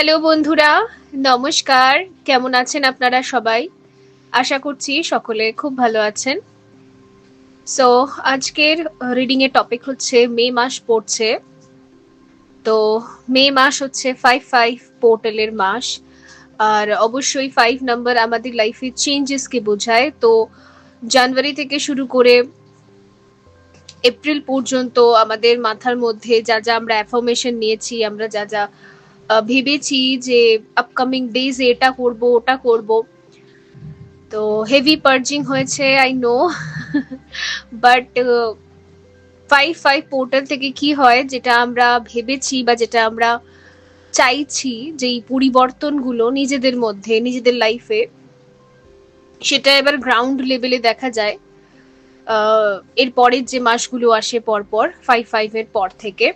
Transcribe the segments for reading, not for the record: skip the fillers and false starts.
Hello বন্ধুরা, নমস্কার। কেমন আছেন আপনারা সবাই? আশা করছি সকলে খুব ভালো আছেন। সো আজকের রিডিং এর টপিক হচ্ছে মে মাস পড়ছে। তো মে মাস হচ্ছে 5-5 পোর্টালের মাস। আর অবশ্যই 5 নাম্বার আমাদের লাইফে চেঞ্জেস কে বোঝায়। তো জানুয়ারি থেকে শুরু করে এপ্রিল পর্যন্ত আমাদের মাথার মধ্যে যা যা আমরা অ্যাফার্মেশন নিয়েছি, আমরা যা যা ভেবেছি যে আপকামিং ডেজে এটা করব ওটা করব, তো হেভি পার্জিং হয়েছে আই নো। বাট 5-5 পোর্টাল থেকে কি হয়, যেটা আমরা ভেবেছি বা যেটা আমরা চাইছি যে এই পরিবর্তনগুলো নিজেদের মধ্যে নিজেদের লাইফে, সেটা এবার গ্রাউন্ড লেভেলে দেখা যায় এর পরের যে মাসগুলো আসে পরপর 5-5 এর পর থেকে।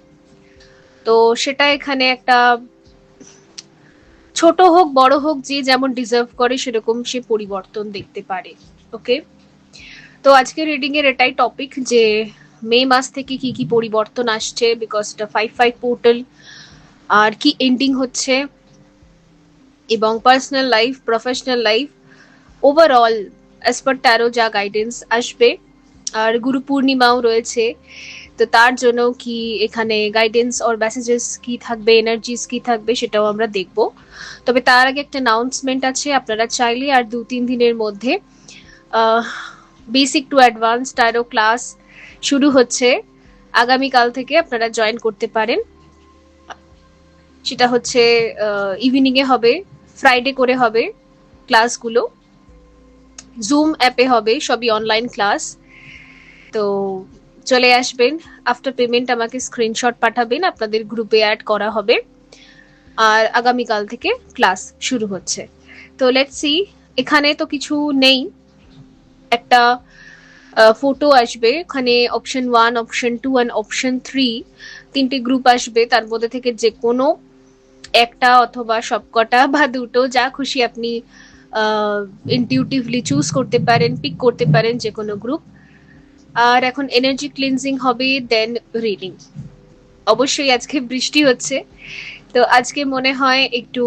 তো সেটা এখানে একটা ছোট হোক বড় হোক যে যেমন ডিজার্ভ করে সেরকম সে পরিবর্তন দেখতে পারে। ওকে, তো আজকে রিডিং এর এটাই টপিক যে মে মাস থেকে কি কি পরিবর্তন আসছে, বিকজ এটা 5-5 পোর্টাল, আর কি এন্ডিং হচ্ছে, এবং personal life professional life overall as per taro যা গাইডেন্স আসবে। আর গুরু পূর্ণিমাও রয়েছে, তো তার জন্য কি এখানে গাইডেন্স অর মেসেজেস কি থাকবে, এনার্জিস কি থাকবে, সেটাও আমরা দেখব। তবে তার আগে একটা অ্যানাউন্সমেন্ট আছে। আপনারা চাইলে আর 2-3 দিনের মধ্যে basic to advance taro class শুরু হচ্ছে। আগামীকাল থেকে আপনারা জয়েন করতে পারেন। সেটা হচ্ছে ইভিনিং এ হবে, ফ্রাইডে করে হবে ক্লাসগুলো, জুম অ্যাপে হবে, সবই অনলাইন ক্লাস। তো চলে আসবেন। আফটার পেমেন্ট আমাকে স্ক্রিনশট পাঠাবেন, আপনাদের গ্রুপে অ্যাড করা হবে। আর আগামীকাল থেকে ক্লাস শুরু হচ্ছে। তো লেটস সি, এখানে তো কিছু নেই, একটা ফটো আসবে, ওখানে অপশন 1, অপশন 2 অ্যান্ড অপশন 3 তিনটে গ্রুপ আসবে। তার মধ্যে থেকে যে কোনো একটা অথবা সবকটা বা দুটো, যা খুশি আপনি ইনটিউটিভলি চুজ করতে পারেন, পিক করতে পারেন যে কোনো গ্রুপ। আর এখন এনার্জি ক্লিনজিং হবে, দেন রিডিং। অবশ্যই আজকে বৃষ্টি হচ্ছে, তো আজকে মনে হয় একটু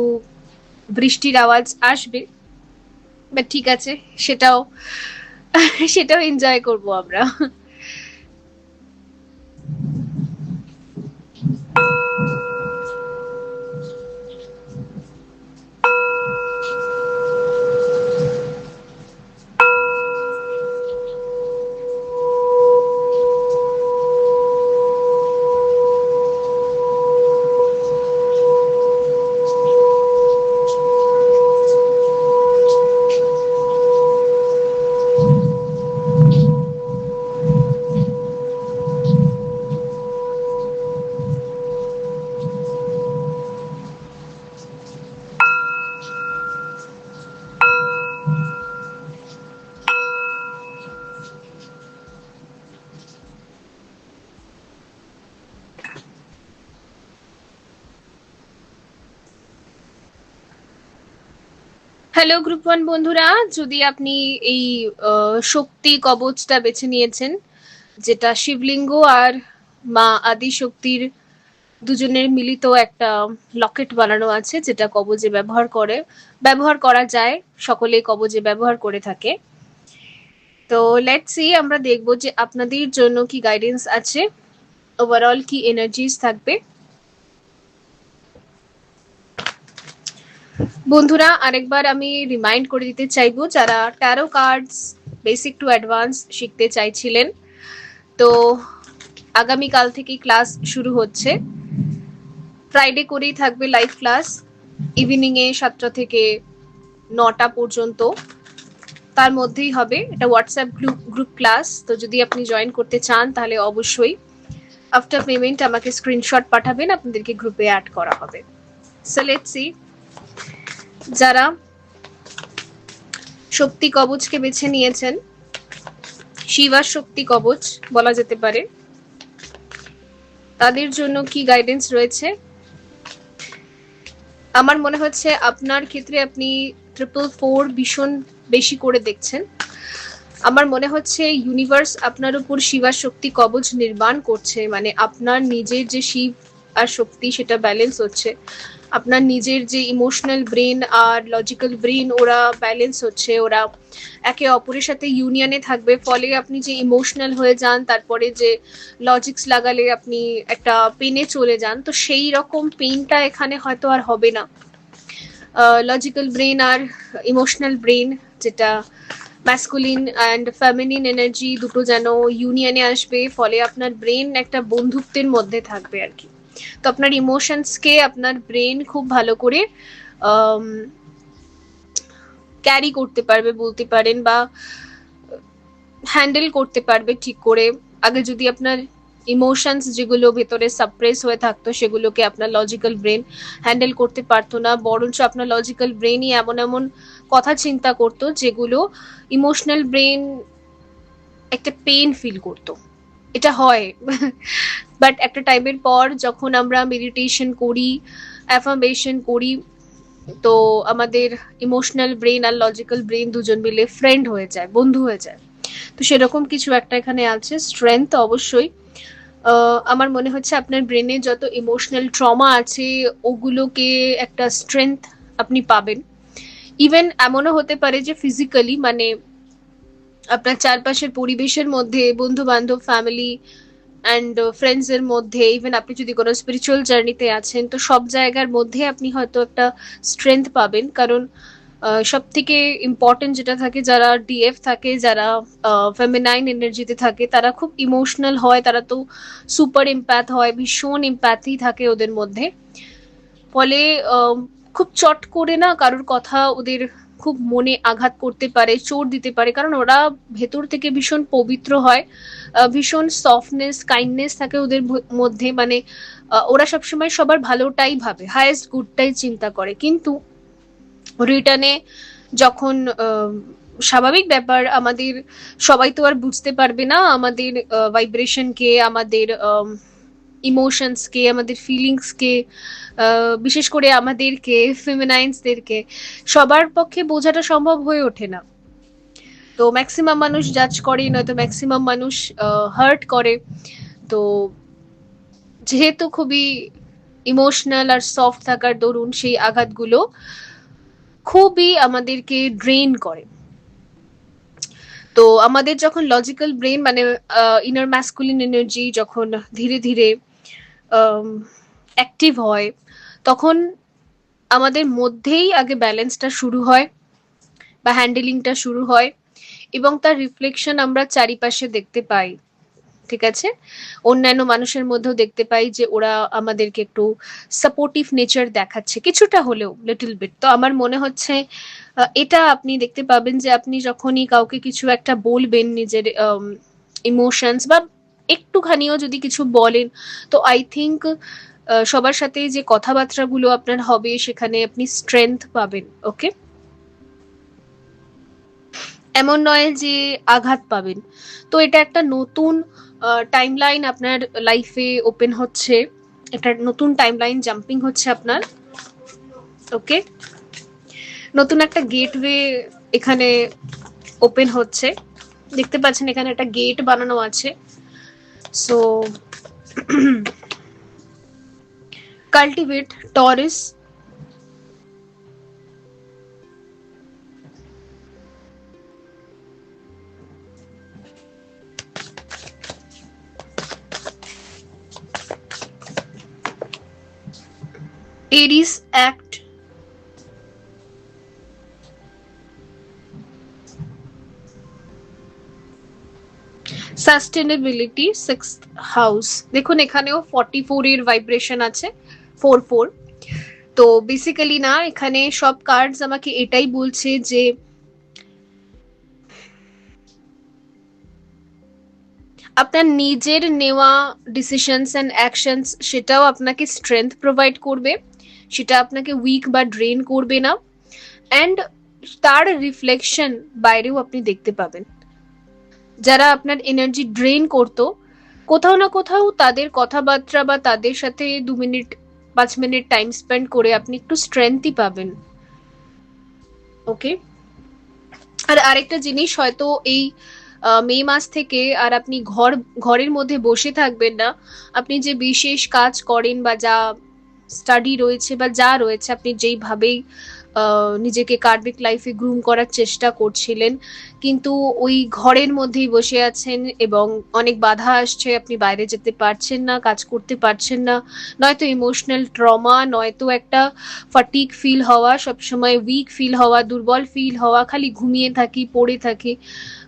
বৃষ্টির আওয়াজ আসবে, বাট ঠিক আছে, সেটাও সেটাও এনজয় করব আমরা। হ্যালো গ্রুপ 1 বন্ধুরা, যদি আপনি এই শক্তি কবচটা বেছে নিয়েছেন, যেটা শিবলিঙ্গ আর মা আদি শক্তির দুজনের মিলিত একটা লকেট বানানো আছে, যেটা কবজে ব্যবহার করা যায়, সকলে কবজে ব্যবহার করে থাকে। তো লেটস সি, আমরা দেখবো যে আপনাদের জন্য কি গাইডেন্স আছে, ওভারঅল কি এনার্জিস থাকবে। বন্ধুরা, আরেকবার আমি রিমাইন্ড করে দিতে চাইবো, যারা taro cards basic to advance শিখতে চাইছিলেন, তো আগামীকাল থেকে ক্লাস শুরু হচ্ছে। ফ্রাইডে করেই থাকবে লাইভ ক্লাস, ইভিনিং এ 7টা থেকে 9টা পর্যন্ত। তার মধ্যেই হবে, এটা হোয়াটসঅ্যাপ গ্রুপ ক্লাস। তো যদি আপনি জয়েন করতে চান তাহলে অবশ্যই আফটার পেমেন্ট আমাকে স্ক্রিনশট পাঠাবেন, আপনাদেরকে গ্রুপে অ্যাড করা হবে। সো লেটস সি, যারা শক্তি কবচকে বেছে নিয়েছেন, শিবার শক্তি কবচ বলা যেতে পারে, তাদের জন্য কি গাইডেন্স রয়েছে। আমার মনে হচ্ছে আপনার ক্ষেত্রে আপনি 444 ভীষণ বেশি করে দেখছেন। আমার মনে হচ্ছে ইউনিভার্স আপনার উপর শিবার শক্তি কবচ নির্মাণ করছে, মানে আপনার নিজের যে শিব আর শক্তি সেটা ব্যালেন্স হচ্ছে। আপনার নিজের যে ইমোশনাল ব্রেন আর লজিক্যাল ব্রেন ওরা ব্যালেন্স হচ্ছে, ওরা একে অপরের সাথে ইউনিয়নে থাকবে, ফলে আপনি যে ইমোশনাল হয়ে যান তারপরে যে লজিক্স লাগালে আপনি একটা পেনে চলে যান, তো সেই রকম পেনটা এখানে হয়তো আর হবে না। লজিক্যাল ব্রেন আর ইমোশনাল ব্রেন, যেটা ম্যাসকুলিন অ্যান্ড ফেমিনিন এনার্জি দুটো যেন ইউনিয়নে আসবে, ফলে আপনার ব্রেন একটা বন্ধুত্বের মধ্যে থাকবে আর কি। তো আপনার ইমোশনসকে আপনার ব্রেন খুব ভালো করে ক্যারি করতে পারবে বলতে পারেন, বা হ্যান্ডেল করতে পারবে ঠিক করে। আগে যদি আপনার ইমোশনস যেগুলো ভেতরে সাপ্রেস হয়ে থাকতো সেগুলোকে আপনার লজিক্যাল ব্রেন হ্যান্ডেল করতে পারতো না, বরঞ্চ আপনার লজিক্যাল ব্রেনই এমন এমন কথা চিন্তা করতো যেগুলো ইমোশনাল ব্রেন একটা পেন ফিল করতো। এটা হয় বাট একটা টাইমের পর যখন আমরা মেডিটেশন করি, অ্যাফার্মেশন করি, তো আমাদের ইমোশনাল ব্রেন আর লজিক্যাল ব্রেন দুজন মিলে ফ্রেন্ড হয়ে যায়, বন্ধু হয়ে যায়। তো সেরকম কিছু একটা এখানে আছে। স্ট্রেংথ অবশ্যই আমার মনে হচ্ছে আপনার ব্রেনে যত ইমোশনাল ট্রমা আছে ওগুলোকে একটা স্ট্রেংথ আপনি পাবেন। ইভেন এমনও হতে পারে যে ফিজিক্যালি, মানে আপনার চারপাশের পরিবেশের মধ্যে, বন্ধু বান্ধব, ফ্যামিলি অ্যান্ড ফ্রেন্ডস এর মধ্যে, ইভেন আপনি যদি কোনো স্পিরিচুয়াল জার্নিতে আছেন, তো সব জায়গার মধ্যে আপনি হয়তো একটা স্ট্রেংথ পাবেন। কারণ সব থেকে ইম্পর্টেন্ট যেটা থাকে, যারা ডিএফ থাকে, যারা ফেমিনাইন এনার্জিতে থাকে, তারা খুব ইমোশনাল হয়, তারা তো সুপার ইম্প্যাথ হয়, ভীষণ ইম্প্যাথি থাকে ওদের মধ্যে। ফলে খুব চট করে না কারোর কথা ওদের খুব মনে আঘাত করতে পারে, চোট দিতে পারে, কারণ ওরা ভেতর থেকে ভীষণ পবিত্র হয়, ভীষণ সফটনেস কাইন্ডনেস থাকে ওদের মধ্যে। মানে ওরা সবসময় সবার ভালোটাই ভাবে, হায়েস্ট গুডটাই চিন্তা করে, কিন্তু রিটার্নে যখন স্বাভাবিক ব্যাপার, আমাদের সবাই তো আর বুঝতে পারবে না আমাদের ভাইব্রেশনকে, আমাদের ইমোশনসকে, আমাদের ফিলিংসকে, বিশেষ করে আমাদেরকে ফেমিনাইন্সদেরকে সবার পক্ষে বোঝাটা সম্ভব হয়ে ওঠে না। তো ম্যাক্সিমাম মানুষ জাজ করে, নয়তো ম্যাক্সিমাম মানুষ হার্ট করে। তো যেহেতু খুবই ইমোশনাল আর সফট থাকার দরুন সেই আঘাতগুলো খুবই আমাদেরকে ড্রেন করে। তো আমাদের যখন লজিক্যাল ব্রেন, মানে ইনার ম্যাসকুলিন এনার্জি যখন ধীরে ধীরে অ্যাক্টিভ হয়, তখন আমাদের মধ্যেই আগে ব্যালেন্সটা শুরু হয় বা হ্যান্ডেলিংটা শুরু হয়, এবং তার রিফ্লেকশন আমরা চারিপাশে দেখতে পাই। ঠিক আছে, অন্যান্য মানুষের মধ্যেও দেখতে পাই যে ওরা আমাদেরকে একটু সাপোর্টিভ নেচার দেখাচ্ছে কিছুটা হলেও, লিটল বিট। তো আমার মনে হচ্ছে এটা আপনি দেখতে পাবেন যে আপনি যখনই কাউকে কিছু একটা বলবেন, নিজের ইমোশনস বা একটুখানিও যদি কিছু বলেন, তো আই থিঙ্ক সবার সাথে যে কথাবার্তাগুলো আপনার হবে সেখানে আপনি স্ট্রেংথ পাবেন। ওকে, এমন নয় যে আঘাত পাবেন। তো এটা একটা নতুন টাইমলাইন আপনার লাইফে ওপেন হচ্ছে, একটা নতুন টাইমলাইন জাম্পিং হচ্ছে আপনার। ওকে, নতুন একটা গেটওয়ে এখানে ওপেন হচ্ছে। দেখতে পাচ্ছেন এখানে একটা গেট বানানো আছে। So cultivate Taurus. Aries act. Sustainability, sixth house. দেখুন এখানেও 44 এর ভাইব্রেশন আছে, 44। তো বেসিক্যালি না, এখানে সব কার্ডস আমাকে এটাই বলছে যে আপনার নিজের নেওয়া ডিসিশনস অ্যান্ড অ্যাকশনস, সেটাও আপনাকে স্ট্রেংথ প্রোভাইড করবে, সেটা আপনাকে উইক বা ড্রেন করবে না। অ্যান্ড তার রিফ্লেকশন বাইরেও আপনি দেখতে পাবেন। যারা আপনার এনার্জি ড্রেন করতো, কোথাও না কোথাও তাদের কথাবার্তা বা তাদের সাথে 2 মিনিট 5 মিনিট টাইম স্পেন্ড করে আপনি একটু স্ট্রেংথই পাবেন। ওকে, আর আরেকটা জিনিস, হয়তো এই মে মাস থেকে আর আপনি ঘরের মধ্যে বসে থাকবেন না। আপনি যে বিশেষ কাজ করেন বা যা স্টাডি রয়েছে বা যা রয়েছে, আপনি যেইভাবেই নিজেকে কার্মিক লাইফে গ্রুম করার চেষ্টা করছিলেন, কিন্তু ওই ঘরের মধ্যেই বসে আছেন এবং অনেক বাধা আসছে, আপনি বাইরে যেতে পারছেন না, কাজ করতে পারছেন না, নয়তো ইমোশনাল ট্রমা, নয়তো একটা ফাটিক ফিল হওয়া, সবসময় উইক ফিল হওয়া, দুর্বল ফিল হওয়া, খালি ঘুমিয়ে থাকি, পড়ে থাকি,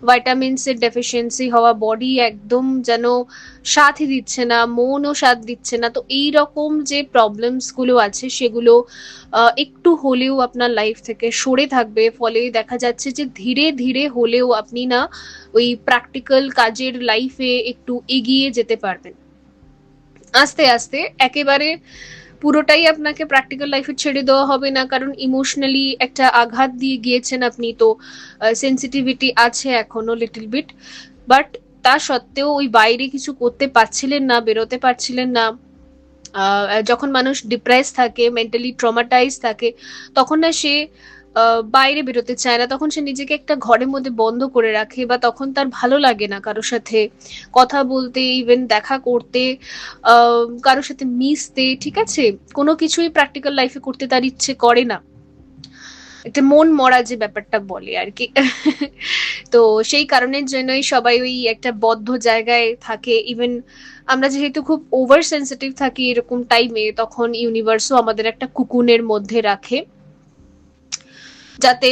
ভাইটামিনসের ডেফিসিয়েন্সি হওয়া, বডি একদম যেন সাথই দিচ্ছে না, মনও সাথ দিচ্ছে না। তো এই রকম যে প্রবলেমস গুলো আছে সেগুলো একটু হলেও আপনার লাইফ থেকে সরে থাকবে, ফলে দেখা যাচ্ছে যে ধীরে ধীরে হলেও আপনি না ওই প্র্যাকটিক্যাল কাজের লাইফে একটু এগিয়ে যেতে পারবেন আস্তে আস্তে। একেবারে পুরোটাই আপনাকে প্র্যাকটিক্যাল লাইফে ছেড়ে দেওয়া হবে না, কারণ ইমোশনালি একটা আঘাত দিয়ে গিয়েছেন আপনি, তো সেন্সিটিভিটি আছে এখনো লিটল বিট, বাট তা সত্ত্বেও ওই বাইরে কিছু করতে পারছিলেন না, বেরোতে পারছিলেন না। যখন মানুষ ডিপ্রেস থাকে, মেন্টালি ট্রমাটাইজ থাকে, তখন না সে বাইরে বেরোতে চায় না, তখন সে নিজেকে একটা ঘরের মধ্যে বন্ধ করে রাখে, বা তখন তার ভালো লাগে না কারোর সাথে কথা বলতে, ইভেন দেখা করতে, কারোর সাথে মিশতে, ঠিক আছে, কোনো কিছুই প্র্যাকটিক্যাল লাইফে করতে তার ইচ্ছে করে না, একটা মন মরা যে ব্যাপারটা বলে আর কি। তো সেই কারণের জন্যই সবাই ওই একটা বদ্ধ জায়গায় থাকে। ইভেন আমরা যেহেতু খুব ওভার সেন্সিটিভ থাকি এরকম টাইমে, তখন ইউনিভার্সও আমাদের একটা কুকুনের মধ্যে রাখে, যাতে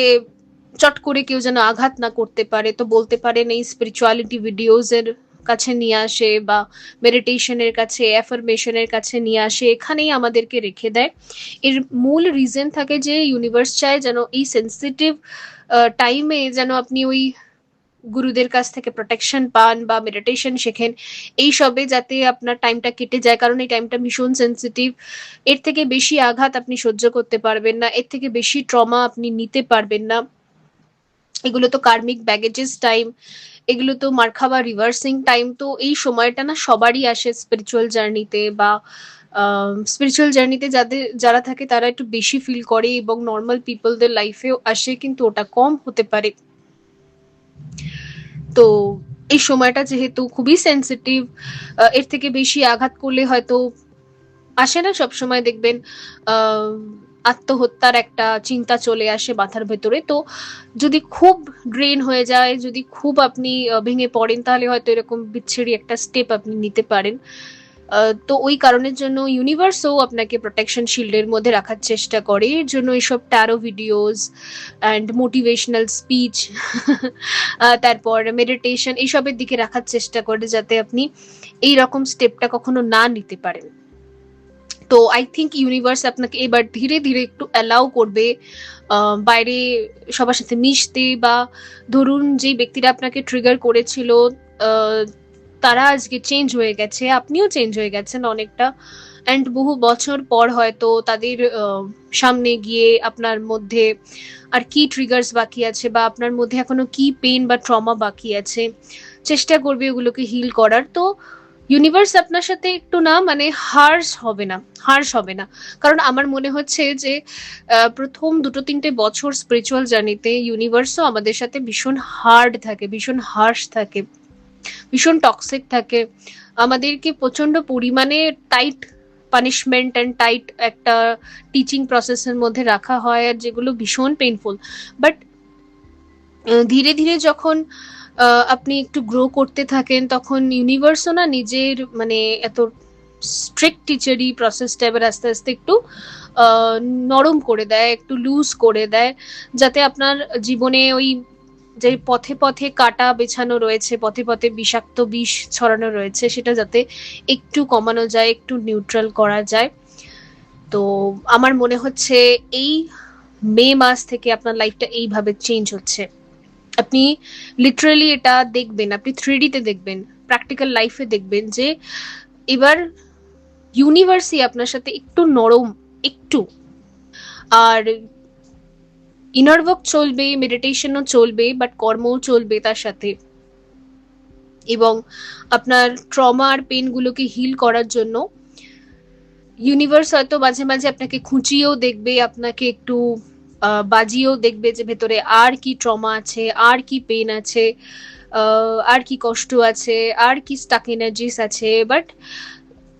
চট করে কেউ যেন আঘাত না করতে পারে। তো বলতে পারেন এই স্পিরিচুয়ালিটি ভিডিওস এর কাছে নিয়ে আসে, বা মেডিটেশনের কাছে, অ্যাফার্মেশনের কাছে নিয়ে আসে, এখানেই আমাদেরকে রেখে দেয়। এর মূল রিজন থাকে যে ইউনিভার্স চায় যেন এই সেন্সিটিভ টাইমে যেন আপনি ওই গুরুদের কাছ থেকে প্রোটেকশন পান বা মেডিটেশন শেখেন, এই সবে যাতে আপনার টাইমটা কেটে যায়, কারণ এই টাইমটা ভীষণ সেন্সিটিভ। এর থেকে বেশি আঘাত আপনি সহ্য করতে পারবেন না, এর থেকে বেশি ট্রমা আপনি নিতে পারবেন না। এগুলো তো কার্মিক ব্যাগেজেস টাইম, এগুলো তো মার খাওয়া রিভার্সিং টাইম। তো এই সময়টা না সবারই আসে স্পিরিচুয়াল জার্নিতে, বা স্পিরিচুয়াল জার্নিতে যাদের যারা থাকে তারা একটু বেশি ফিল করে, এবং নর্মাল পিপলদের লাইফেও আসে, কিন্তু ওটা কম হতে পারে। তো এই সময়টা যেহেতু খুবই সেন্সিটিভ, এর থেকে বেশি আঘাত করলে হয়তো আসে না, সব সময় দেখবেন আহ আত্মহত্যার একটা চিন্তা চলে আসে মাথার ভেতরে। তো যদি খুব ড্রেন হয়ে যায়, যদি খুব আপনি ভেঙে পড়েন, তাহলে হয়তো এরকম বিচ্ছিরি একটা স্টেপ আপনি নিতে পারেন। তো ওই কারণের জন্য ইউনিভার্সও আপনাকে প্রোটেকশন শিল্ডের মধ্যে রাখার চেষ্টা করে, এর জন্য এইসব taro videos and motivational speech, তারপর মেডিটেশন, এইসবের দিকে রাখার চেষ্টা করে, যাতে আপনি এই রকম স্টেপটা কখনো না নিতে পারেন। তো আই থিঙ্ক ইউনিভার্স আপনাকে এবার ধীরে ধীরে একটু অ্যালাউ করবে বাইরে সবার সাথে মিশতে, বা ধরুন যে ব্যক্তিরা আপনাকে ট্রিগার করেছিল তারা আজকে চেঞ্জ হয়ে গেছে, আপনিও চেঞ্জ হয়ে গেছেন অনেকটা, অ্যান্ড বহু বছর পর হয়তো তাদের সামনে গিয়ে আপনার মধ্যে আর কি ট্রিগার্স বাকি আছে, বা আপনার মধ্যে এখনো কি পেন বা ট্রমা বাকি আছে, চেষ্টা করবে ওগুলোকে হিল করার। তো ইউনিভার্স আপনার সাথে একটু না মানে হার্শ হবে না, হার্শ হবে না, কারণ আমার মনে হচ্ছে যে প্রথম 2-3 বছর স্পিরিচুয়াল জার্নিতে ইউনিভার্সও আমাদের সাথে ভীষণ হার্ড থাকে, ভীষণ হার্শ থাকে, ভীষণ টক্সিক থাকে, আমাদেরকে প্রচন্ড পরিমাণে টাইট পানিশমেন্ট অ্যান্ড টাইট একটা টিচিং প্রসেসের মধ্যে রাখা হয়, আর যেগুলো ভীষণ পেইনফুল। বাট ধীরে ধীরে যখন আপনি একটু গ্রো করতে থাকেন, তখন ইউনিভার্সও না নিজের মানে এত স্ট্রিক্ট টিচারি প্রসেসটা এবার আস্তে আস্তে একটু নরম করে দেয়, একটু লুজ করে দেয়, যাতে আপনার জীবনে ওই যে পথে পথে কাটা বেছানো রয়েছে, পথে পথে বিষাক্ত বিষ ছড়ানো রয়েছে, সেটা যাতে একটু কমানো যায়, একটু নিউট্রাল করা যায়। তো আমার মনে হচ্ছে এই মে মাস থেকে আপনার লাইফটা এইভাবে চেঞ্জ হচ্ছে। আপনি লিটারালি এটা দেখবেন, আপনি 3D তে দেখবেন, প্র্যাকটিক্যাল লাইফে দেখবেন যে এবার ইউনিভার্সই আপনার সাথে একটু নরম, একটু। আর ইনার ওয়ার্ক চলবে, মেডিটেশনও চলবে, বাট কর্মও চলবে তার সাথে। এবং আপনার ট্রমা আর পেন গুলোকে হিল করার জন্য ইউনিভার্স হয়তো মাঝে মাঝে আপনাকে খুঁচিয়েও দেখবে, আপনাকে একটু বাজিয়েও দেখবে যে ভেতরে আর কি ট্রমা আছে, আর কি পেন আছে, আর কি কষ্ট আছে, আর কি স্টাক এনার্জিস আছে। বাট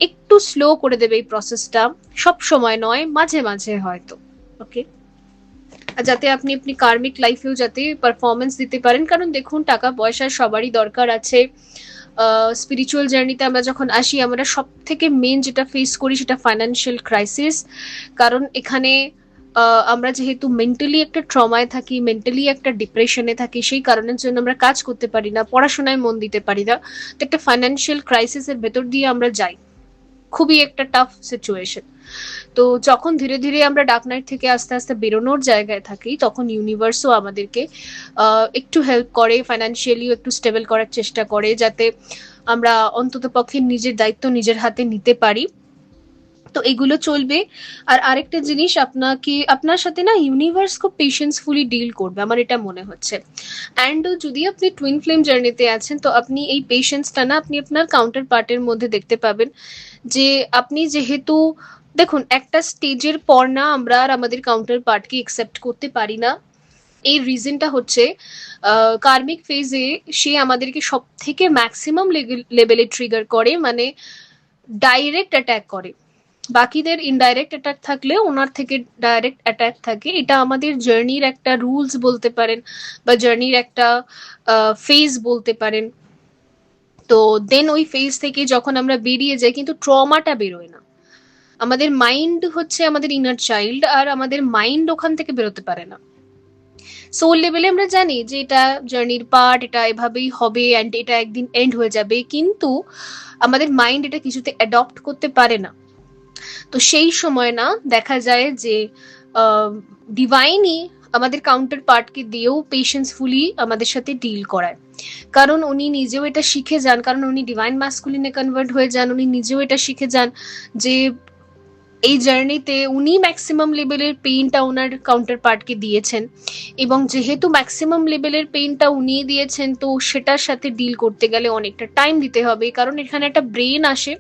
একটু স্লো করে দেবে এই প্রসেসটা, সব সময় নয়, মাঝে মাঝে হয়তো। ওকে, যাতে আপনি আপনি কার্মিক লাইফেও যাতে পারফরমেন্স দিতে পারেন। কারণ দেখুন, টাকা পয়সা সবারই দরকার আছে। স্পিরিচুয়াল জার্নিতে আমরা যখন আসি, আমরা সব থেকে মেন যেটা ফেস করি সেটা ফাইন্যান্সিয়াল ক্রাইসিস। কারণ এখানে আমরা যেহেতু মেন্টালি একটা ট্রমায় থাকি, মেন্টালি একটা ডিপ্রেশনে থাকি, সেই কারণের জন্য আমরা কাজ করতে পারি না, পড়াশোনায় মন দিতে পারি না। তো একটা ফাইন্যান্সিয়াল ক্রাইসিসের ভেতর দিয়ে আমরা যাই, খুবই একটা টাফ সিচুয়েশন। তো যখন ধীরে ধীরে আমরা ডার্ক নাইট থেকে আস্তে আস্তে বেরোনোর জায়গায় থাকি, তখন ইউনিভার্সও আমাদেরকে একটু হেল্প করে, ফাইন্যান্সিয়ালিও একটু স্টেবল করার চেষ্টা করে, যাতে আমরা অন্তত পক্ষে নিজের দায়িত্ব নিজের হাতে নিতে পারি। তো এগুলো চলবে। আর আরেকটা জিনিস, আপনাকে আপনার সাথে না ইউনিভার্স খুব পেশেন্সফুলি ডিল করবে, আমার এটা মনে হচ্ছে। অ্যান্ড যদি আপনি টুইন ফ্লেম জার্নিতে আছেন, তো আপনি এই পেশেন্সটা না আপনি আপনার কাউন্টার পার্টের মধ্যে দেখতে পাবেন। যে আপনি যেহেতু, দেখুন, একটা স্টেজের পর না আমরা আর আমাদের কাউন্টার পার্টকে একসেপ্ট করতে পারি না। এই রিজনটা হচ্ছে কার্মিক ফেজে সে আমাদেরকে সব থেকে ম্যাক্সিমাম লেভেলে ট্রিগার করে, মানে ডাইরেক্ট অ্যাটাক করে। বাকিদের ইনডাইরেক্ট অ্যাটাক থাকলেও ওনার থেকে ডাইরেক্ট অ্যাটাক থাকে। এটা আমাদের জার্নির একটা রুলস বলতে পারেন, বা জার্নির একটা ফেজ বলতে পারেন। তো দেন ওই ফেজ থেকে যখন আমরা বেরিয়ে যাই, কিন্তু ট্রমাটা বেরোয় না। আমাদের মাইন্ড হচ্ছে আমাদের ইনার চাইল্ড, আর আমাদের মাইন্ড ওখান থেকে বেরোতে পারে না। সোল লেভেলে আমরা জানি যে এটা জার্নির পার্ট, এটা এভাবেই হবে, অ্যান্ড এটা একদিন এন্ড হয়ে যাবে, কিন্তু আমাদের মাইন্ড এটা কিছুতে অ্যাডপ্ট করতে পারে না। তো সেই সময় না দেখা যায় যে ডিভাইনই আমাদের কাউন্টার পার্টকে দিয়েও পেশেন্সফুলি আমাদের সাথে ডিল করায়। কারণ উনি নিজেও এটা শিখে যান, কারণ উনি ডিভাইন ম্যাসকুলিনে কনভার্ট হয়ে যান, উনি নিজেও এটা শিখে যান যে এই জার্নিতে উনি ম্যাক্সিমাম লেভেলের পেইনটা ওনার কাউন্টার পার্টকে দিয়েছেন, এবং যেহেতু ম্যাক্সিমাম লেভেলের পেইনটা উনি দিয়েছেন, তো সেটার সাথে ডিল করতে গেলে অনেকটা টাইম দিতে হবে। কারণ এখানে একটা ব্রেন আসে,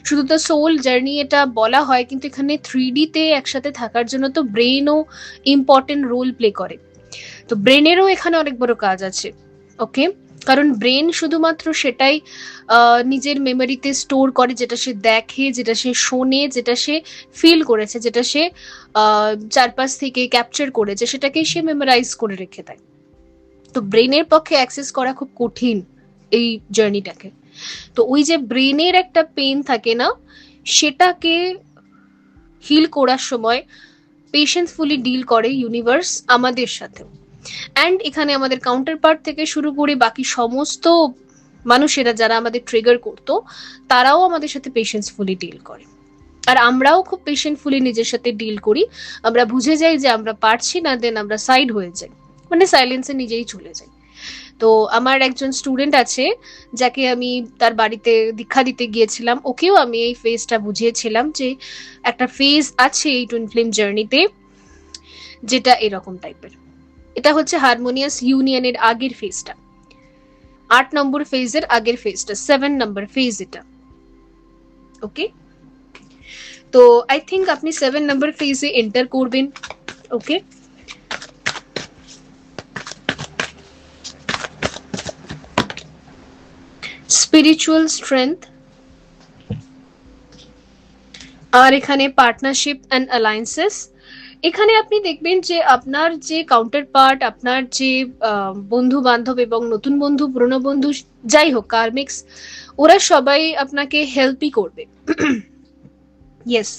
শুধু তো সোল জার্নি এটা বলা হয়, কিন্তু এখানে 3D-তে একসাথে থাকার জন্য তো ব্রেনও ইম্পর্টেন্ট রোল প্লে করে। তো ব্রেনেরও এখানে অনেক বড় কাজ আছে। ওকে, কারণ ব্রেন শুধুমাত্র সেটাই নিজের মেমোরিতে স্টোর করে যেটা সে দেখে, যেটা সে শোনে, যেটা সে ফিল করেছে, যেটা সে চারপাশ থেকে ক্যাপচার করেছে, সেটাকেই সে মেমোরাইজ করে রেখে দেয়। তো ব্রেনের পক্ষে অ্যাক্সেস করা খুব কঠিন এই জার্নিটাকে। তো ওই যে ব্রেনের একটা পেন থাকে না, সেটাকে হিল করার সময় পেশেন্সফুলি ডিল করে ইউনিভার্স আমাদের সাথে। অ্যান্ড এখানে আমাদের কাউন্টার পার্ট থেকে শুরু করে বাকি সমস্ত মানুষেরা যারা আমাদের ট্রিগার করতো, তারাও আমাদের সাথে পেশেন্সফুলি ডিল করে। আর আমরাও খুব পেশেন্টফুলি নিজের সাথে ডিল করি। আমরা বুঝে যাই যে আমরা পারছি না, দেন আমরা সাইড হয়ে যাই, মানে সাইলেন্সে নিজেই চলে যাই। তো আমার একজন স্টুডেন্ট আছে, যাকে আমি তার বাড়িতে দীক্ষা দিতে গিয়েছিলাম, ওকেও আমি এই ফেজটা বুঝিয়েছিলাম যে একটা ফেজ আছে এই টুইন ফ্লেম জার্নিতে, যেটা এরকম টাইপের। এটা হচ্ছে হারমোনিয়াস ইউনিয়নের আগের ফেজটা, 8 নম্বর ফেজের আগের ফেজটা, 7 নম্বর ফেজ এটা। ওকে, তো আই থিঙ্ক আপনি 7 নম্বর ফেজে এন্টার করবেন। ওকে, স্পিরিচুয়াল স্ট্রেংথ, আর এখানে পার্টনারশিপ অ্যান্ড অ্যালায়েন্সেস। এখানে আপনি দেখবেন যে আপনার যে কাউন্টার পার্ট, আপনার যে বন্ধু বান্ধব এবং নতুন বন্ধু, পুরনো বন্ধু, যাই হোক কার্মিক্স, ওরা সবাই আপনাকে হেল্পই করবে। ইয়েস,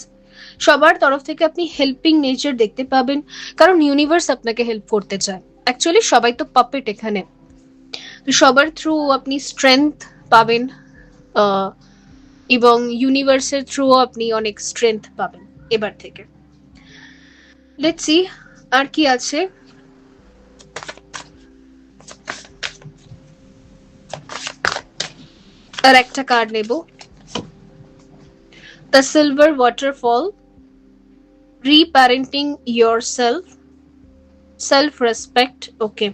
সবার তরফ থেকে আপনি হেল্পিং নেচার দেখতে পাবেন, কারণ ইউনিভার্স আপনাকে হেল্প করতে চায়। অ্যাকচুয়ালি সবাই তো পাপেট এখানে, তো সবার থ্রু আপনি স্ট্রেংথ পাবেন, এবং ইউনিভার্সের থ্রু আপনি অনেক স্ট্রেংথ পাবেন এবার থেকে। লেটস সি আর কি আছে। আর একটা কার্ড নেব, the silver waterfall, reparenting yourself, self respect. Okay,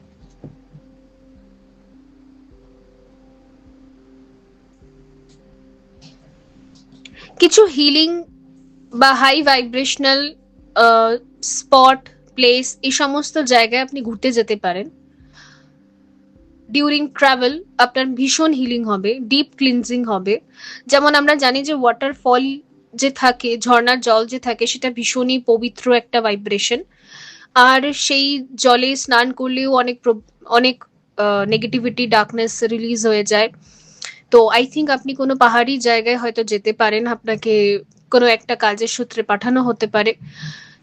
কিছু হিলিং বা হাই ভাইব্রেশনাল স্পট, প্লেস, এই সমস্ত জায়গায় আপনি ঘুরতে যেতে পারেন। ডিউরিং ট্রাভেল আপনার ভীষণ হিলিং হবে, ডিপ ক্লিনজিং হবে। যেমন আমরা জানি যে ওয়াটারফল যে থাকে, ঝর্ণার জল যে থাকে, সেটা ভীষণই পবিত্র একটা ভাইব্রেশন। আর সেই জলে স্নান করলেও অনেক নেগেটিভিটি, ডার্কনেস রিলিজ হয়ে যায়। তো আই থিঙ্ক আপনি কোনো পাহাড়ি জায়গায় হয়তো যেতে পারেন, আপনাকে কোনো একটা কাজের সূত্রে পাঠানো হতে পারে।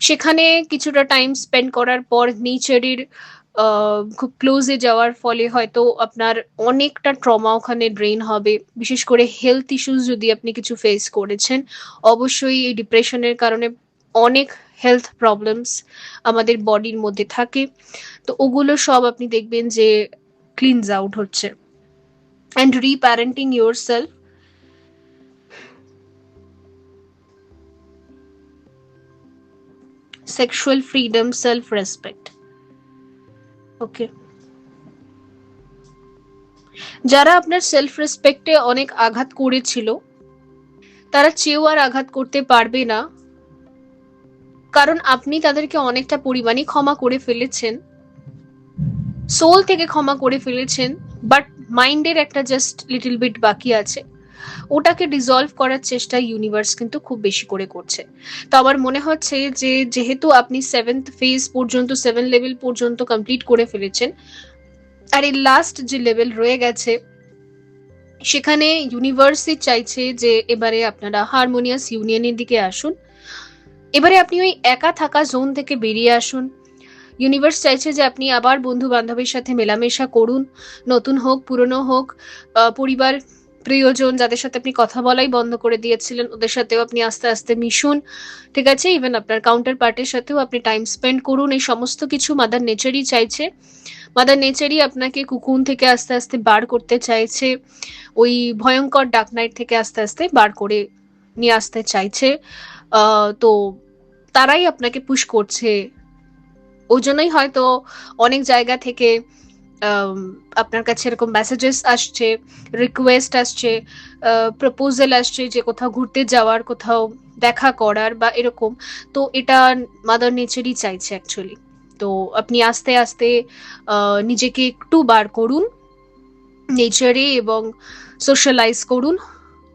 সেখানে কিছুটা টাইম স্পেন্ড করার পর নেচারের খুব ক্লোজে যাওয়ার ফলে হয়তো আপনার অনেকটা ট্রমা ওখানে ড্রেন হবে। বিশেষ করে হেলথ ইস্যুস যদি আপনি কিছু ফেস করেছেন, অবশ্যই এই ডিপ্রেশনের কারণে অনেক হেলথ প্রবলেমস আমাদের বডির মধ্যে থাকে, তো ওগুলো সব আপনি দেখবেন যে ক্লিনজ আউট হচ্ছে। And reparenting your self, sexual freedom, self respect. Okay, যারা আপনার সেলফ রেসপেক্টে অনেক আঘাত করেছিল, তারা চেয়েও আর আঘাত করতে পারবে না, কারণ আপনি তাদেরকে অনেকটা পরিমাণে ক্ষমা করে ফেলেছেন, সোল থেকে ক্ষমা করে ফেলেছেন। বাট মাইন্ডের একটা জাস্ট লিটল বিট বাকি আছে, ওটাকে ডিসলভ করার চেষ্টা ইউনিভার্স কিন্তু খুব বেশি করে করছে। তো আমার মনে হচ্ছে যে যেহেতু আপনি 7th ফেজ পর্যন্ত, 7 লেভেল পর্যন্ত কমপ্লিট করে ফেলেছেন, আর এই লাস্ট যে লেভেল রয়ে গেছে, সেখানে ইউনিভার্সই চাইছে যে এবারে আপনারা হারমোনিয়াস ইউনিয়নের দিকে আসুন। এবারে আপনি ওই একা থাকা জোন থেকে বেরিয়ে আসুন। ইউনিভার্স চাইছে যে আপনি আবার বন্ধু বান্ধবের সাথে মেলামেশা করুন, নতুন হোক পুরনো হোক, পরিবার প্রিয়জন যাদের সাথে আপনি কথা বলাই বন্ধ করে দিয়েছিলেন, ওদের সাথেও আপনি আস্তে আস্তে মিশুন। ঠিক আছে, ইভেন আপনার কাউন্টার পার্টের সাথেও আপনি টাইম স্পেন্ড করুন। এই সমস্ত কিছু মাদার নেচারই চাইছে। মাদার নেচারই আপনাকে কুকুন থেকে আস্তে আস্তে বার করতে চাইছে, ওই ভয়ঙ্কর ডার্ক নাইট থেকে আস্তে আস্তে বার করে নিয়ে আসতে চাইছে। তো তারাই আপনাকে পুশ করছে। ওই জন্যই হয়তো অনেক জায়গা থেকে আপনার কাছে এরকম মেসেজেস আসছে, রিকোয়েস্ট আসছে, প্রপোজাল আসছে যে কোথাও ঘুরতে যাওয়ার, কোথাও দেখা করার বা এরকম। তো এটা মাদার নেচারই চাইছে অ্যাকচুয়ালি। তো আপনি আস্তে আস্তে নিজেকে একটু বার করুন নেচারে এবং সোশ্যালাইজ করুন,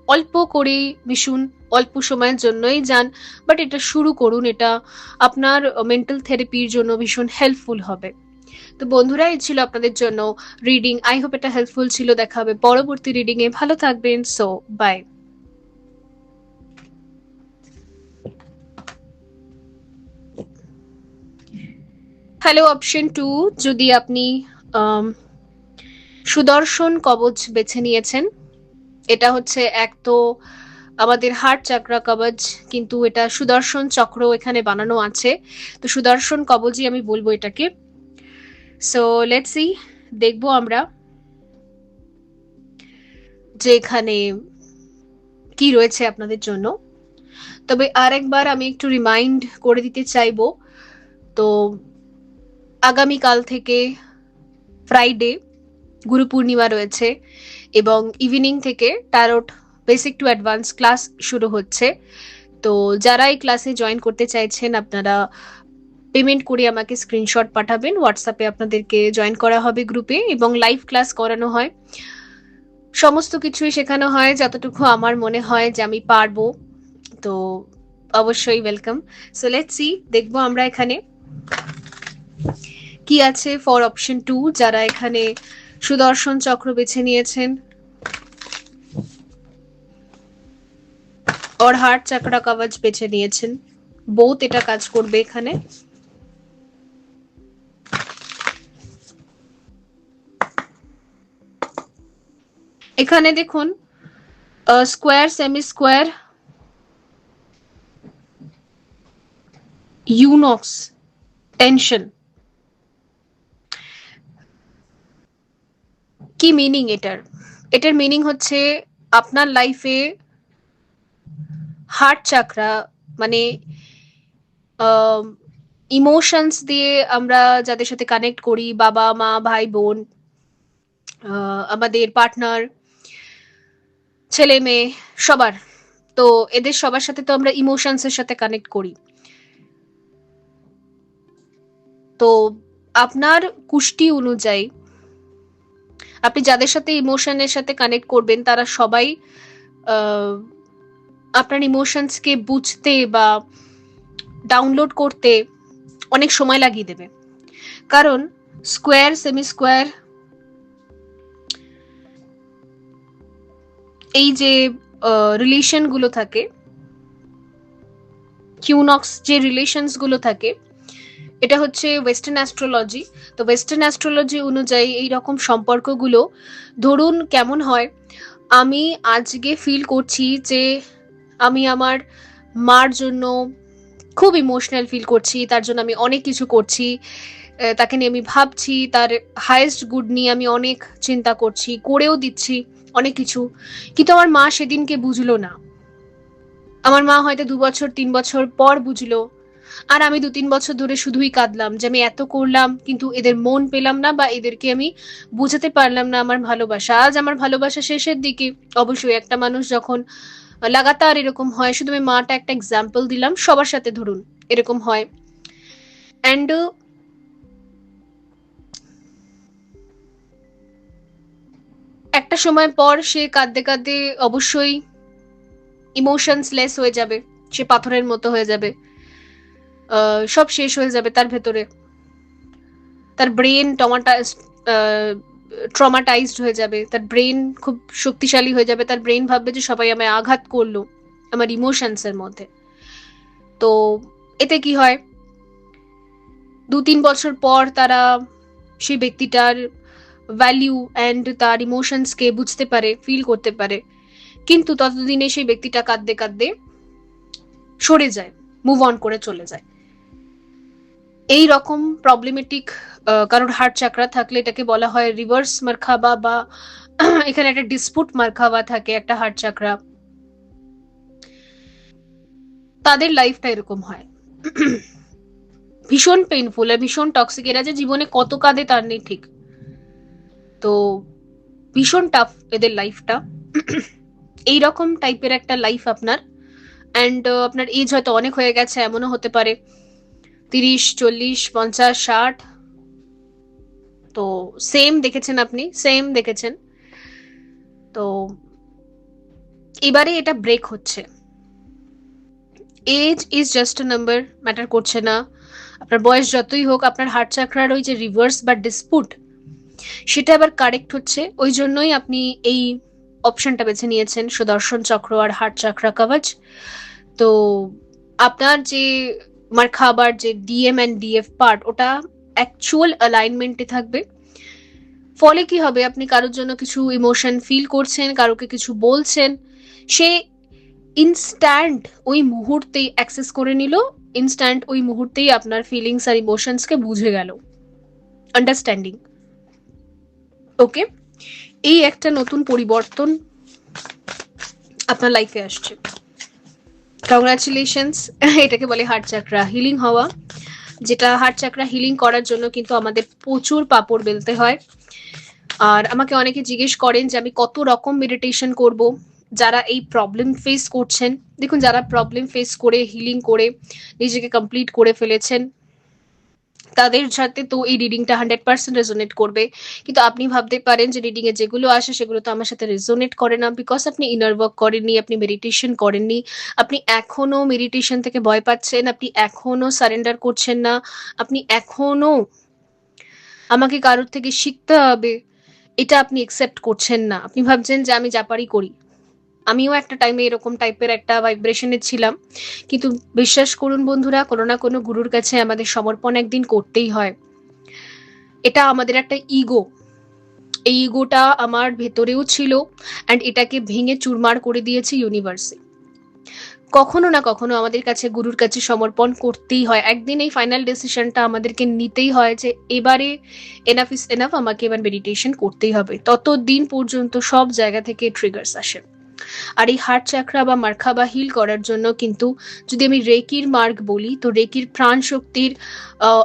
অল্প করেই মিশুন, অল্প সময়ের জন্যই যান, বাট এটা শুরু করুন। এটা আপনার মেন্টাল থেরাপির জন্য ভীষণ হেল্পফুল হবে। তো বন্ধুরা, এই ছিল আপনাদের জন্য রিডিং। আই হোপ এটা হেল্পফুল ছিল। দেখা হবে পরবর্তী রিডিং এ। ভালো থাকবেন। So by. হ্যালো অপশন 2, যদি আপনি সুদর্শন কবচ বেছে নিয়েছেন, এটা হচ্ছে এক তো আমাদের হার্ট চাকরা কবচ, কিন্তু এটা সুদর্শন চক্র এখানে বানানো আছে। তো সুদর্শন কবচই আমি বলবো এটাকে। সো লেটস সি, দেখবো আমরা যে এখানে কি রয়েছে আপনাদের জন্য। তবে আরেকবার আমি একটু রিমাইন্ড করে দিতে চাইবো, তো আগামীকাল থেকে ফ্রাইডে গুরু পূর্ণিমা রয়েছে এবং ইভিনিং থেকে tarot basic to advance class শুরু হচ্ছে। তো যারা এই ক্লাসে জয়েন করতে চাইছেন, আপনারা পেমেন্ট করে আমাকে স্ক্রিনশট পাঠাবেন, হোয়াটসঅ্যাপে আপনাদেরকে জয়েন করা হবে গ্রুপে, এবং লাইভ ক্লাস করানো হয়। সমস্ত কিছুই শেখানো হয় যতটুকু আমার মনে হয় যে আমি পারবো। তো অবশ্যই ওয়েলকাম। সো লেটস সি, দেখবো আমরা এখানে কি আছে ফর অপশন 2, যারা এখানে সুদর্শন চক্র বেছে নিয়েছেন और হার্ট চাকরা কবচ বেছে নিয়েছেন, বোথ এটা কাজ করবে এখানে। এখানে দেখুন স্কোয়ার, সেমি স্কোয়ার, ইউনক্স, টেনশন। কি মিনিং এটার? এটার মিনিং হচ্ছে আপনার লাইফে হার্ট চাকরা মানে ইমোশনস দিয়ে আমরা যাদের সাথে কানেক্ট করি, বাবা মা ভাই বোন, আমাদের পার্টনার, ছেলে মেয়ে, সবার। তো এদের সবার সাথে তো আমরা ইমোশনস এর সাথে কানেক্ট করি। তো আপনার কুষ্টি অনুযায়ী আপনি যাদের সাথে ইমোশনের সাথে কানেক্ট করবেন তারা সবাই আপনার ইমোশনসকে বুঝতে বা ডাউনলোড করতে অনেক সময় লাগিয়ে দেবে। কারণ স্কোয়ার, সেমি স্কোয়ার, এই যে রিলেশন গুলো থাকে, কিউনক্স যে রিলেশনস গুলো থাকে, এটা হচ্ছে ওয়েস্টার্ন অ্যাস্ট্রোলজি। তো ওয়েস্টার্ন অ্যাস্ট্রোলজি অনুযায়ী এই রকম সম্পর্কগুলো ধরুন কেমন হয়, আমি আজকে ফিল করছি যে আমি আমার মার জন্য খুব ইমোশনাল ফিল করছি, তার জন্য আমি অনেক কিছু করছি, তাকে নিয়ে আমি ভাবছি, তার হায়েস্ট গুড নিয়ে আমি অনেক চিন্তা করছি, করেও দিচ্ছি অনেক কিছু, কিন্তু আমার মা সেদিনকে বুঝলো না। আমার মা হয়তো 2 বছর 3 বছর পর বুঝলো, আর আমি 2-3 বছর ধরে শুধুই কাঁদলাম যে আমি এত করলাম কিন্তু এদের মন পেলাম না, বা এদেরকে আমি বুঝাতে পারলাম না আমার ভালোবাসা। আজ আমার ভালোবাসা শেষের দিকে। অবশ্যই একটা মানুষ যখন লাগাতার এরকম হয়, শুধু আমি মাটা একটা এক্সাম্পল দিলাম, সবার সাথে ধরুন এরকম হয়, অ্যান্ড একটা সময় পর সে কাঁদতে কাঁদতে অবশ্যই ইমোশনস লেস হয়ে যাবে, সে পাথরের মতো হয়ে যাবে, সব শেষ হয়ে যাবে তার ভেতরে, তার ব্রেন ট্রমাটাইজড হয়ে যাবে, তার ব্রেন খুব শক্তিশালী হয়ে যাবে, তার ব্রেন ভাববে যে সবাই আমায় আঘাত করলো আমার ইমোশনস এর মধ্যে। তো এতে কি হয়, 2-3 বছর পর তারা সেই ব্যক্তিটার ভ্যালিউ অ্যান্ড তার ইমোশনসকে বুঝতে পারে, ফিল করতে পারে, কিন্তু ততদিনে সেই ব্যক্তিটা কাঁদতে কাঁদতে সরে যায়, মুভ অন করে চলে যায়। এই রকম প্রবলেমেটিক কারোর হার্ট চাকরা থাকলে এটাকে বলা হয় রিভার্স মারখাবা, বা এখানে একটা ডিসপুট মারখাবা থাকে একটা হার্ট চাকরা, তাদের লাইফটা এরকম হয়। ভীষণ পেইনফুল আর ভীষণ টক্সিক। এরা যে জীবনে কত কাঁদে তার নেই ঠিক। তো ভীষণ টাফ এদের লাইফটা। এইরকম টাইপের একটা লাইফ আপনার, অ্যান্ড আপনার এজ হয়তো অনেক হয়ে গেছে, এমনও হতে পারে 30, 40, 50, 60। তো সেম দেখেছেন, আপনি সেম দেখেছেন। তো এবারে এটা ব্রেক হচ্ছে। Age is just a number, matter করছে না। আপনার বয়স যতই হোক, আপনার হার্ট চাকরার ওই যে রিভার্স বা ডিসপুট, সেটা আবার কারেক্ট হচ্ছে। ওই জন্যই আপনি এই অপশনটা বেছে নিয়েছেন, সুদর্শন চক্র আর হার্ট চাকরা কবচ। তো আপনার যে মারখাবার যে ডিএম অ্যান্ড ডিএফ পার্ট, ওটা অ্যাকচুয়াল অ্যালাইনমেন্টে থাকবে। ফলে কি হবে, আপনি কারোর জন্য কিছু ইমোশন ফিল করছেন, কারোকে কিছু বলছেন, সে ইনস্ট্যান্ট ওই মুহূর্তেই অ্যাক্সেস করে নিল, ইনস্ট্যান্ট ওই মুহূর্তেই আপনার ফিলিংস আর ইমোশনসকে বুঝে গেল। আন্ডারস্ট্যান্ডিং। ওকে, এই একটা নতুন পরিবর্তন আপনার লাইফে আসছে। কংগ্রাচুলেশনস। এটাকে বলে হার্ট চাকরা হিলিং হওয়া, যেটা হার্ট চাকরা হিলিং করার জন্য কিন্তু আমাদের প্রচুর পাপড় বেলতে হয়। আর আমাকে অনেকে জিজ্ঞেস করেন যে আমি কত রকম মেডিটেশন করব। যারা এই প্রবলেম ফেস করছেন, দেখুন যারা প্রবলেম ফেস করে হিলিং করে নিজেকে কমপ্লিট করে ফেলেছেন, তাদের সাথে তো এই রিডিংটা 100% রেজোনেট করবে। কিন্তু আপনি ভাবতে পারেন যে রিডিং এ যেগুলো আসে সেগুলো তো আমার সাথে রেজোনেট করে না, বিকজ আপনি ইনার ওয়ার্ক করেননি, আপনি মেডিটেশন করেননি, আপনি এখনো মেডিটেশন থেকে ভয় পাচ্ছেন, আপনি এখনো সারেন্ডার করছেন না, আপনি এখনো আমাকে কারোর থেকে শিখতে হবে এটা আপনি একসেপ্ট করছেন না। আপনি ভাবছেন যে আমি যা পারি করি। আমিও একটা টাইমে এরকম টাইপের একটা ভাইব্রেশনে ছিলাম, কিন্তু বিশ্বাস করুন বন্ধুরা, কোনো না কোনো গুরুর কাছে আমাদের সমর্পণ একদিন করতেই হয়। এটা আমাদের একটা ইগো, এই ইগোটা আমার ভেতরেও ছিল, অ্যান্ড এটাকে ভেঙে চুরমার করে দিয়েছে ইউনিভার্সে। কখনো না কখনো আমাদের কাছে গুরুর কাছে সমর্পণ করতেই হয়। একদিন এই ফাইনাল ডিসিশনটা আমাদেরকে নিতেই হয় যে এবারে এনাফ ইজ এনাফ, আমাকে এবার মেডিটেশন করতেই হবে। ততদিন পর্যন্ত সব জায়গা থেকে ট্রিগার্স আসে। আর এই হার্ট চাকরা বা মার্খাবা হিল করার জন্য কিন্তু, যদি আমি রেকির মার্গ বলি, তো রেকির প্রাণ শক্তির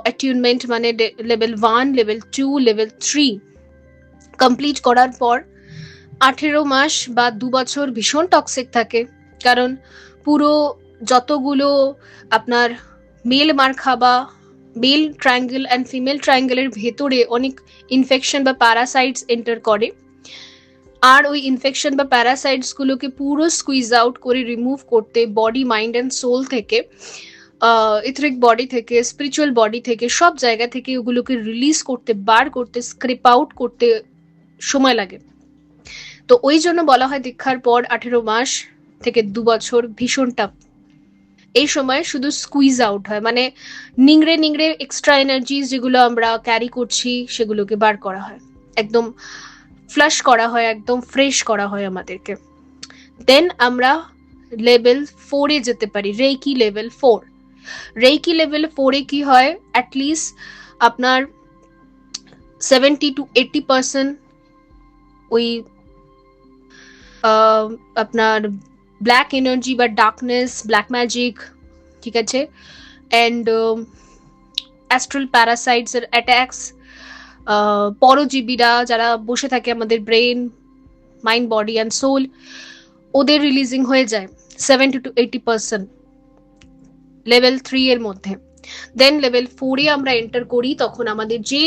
অ্যাটিউনমেন্ট মানে লেভেল 1, লেভেল 2, লেভেল 3 কমপ্লিট করার পর 18 মাস বা 2 বছর ভীষণ টক্সিক থাকে। কারণ পুরো যতগুলো আপনার মেল মার্খাবা মেল ট্রায়াঙ্গেল অ্যান্ড ফিমেল ট্রায়াঙ্গেলের ভেতরে অনেক ইনফেকশন বা প্যারাসাইটস এন্টার করে, আর ওই ইনফেকশন বা প্যারাসাইটস গুলোকে পুরো স্কুইজ আউট করে রিমুভ করতে বডি, মাইন্ড অ্যান্ড সোল থেকে, ইথরিক বডি থেকে, স্পিরিচুয়াল বডি থেকে, সব জায়গা থেকে ওগুলোকে রিলিজ করতে, বার করতে, স্ক্রিপ আউট করতে সময় লাগে। তো ওই জন্য বলা হয় দীক্ষার পর 18 মাস থেকে 2 বছর ভীষণ টাফ। এই সময় শুধু স্কুইজ আউট হয়, মানে নিংড়ে নিংড়ে এক্সট্রা এনার্জি যেগুলো আমরা ক্যারি করছি সেগুলোকে বার করা হয়, একদম ফ্লাশ করা হয়, একদম ফ্রেশ করা হয় আমাদেরকে। দেন আমরা লেভেল 4-এ যেতে পারি, রেকি লেভেল 4। রেকি লেভেল 4-এ কি হয়, অ্যাটলিস্ট আপনার 70-80% ওই আপনার ব্ল্যাক এনার্জি বা ডার্কনেস, ব্ল্যাক ম্যাজিক, ঠিক আছে, অ্যান্ড অ্যাস্ট্রাল প্যারাসাইটস এর অ্যাটাক্স, পরজীবীরা যারা বসে থাকে আমাদের brain, mind, body and soul, ওদের রিলিজিং হয়ে যায় 70-80% লেভেল 3 এর মধ্যে। দেন লেভেল 4-এ আমরা এন্টার করি, তখন আমাদের যে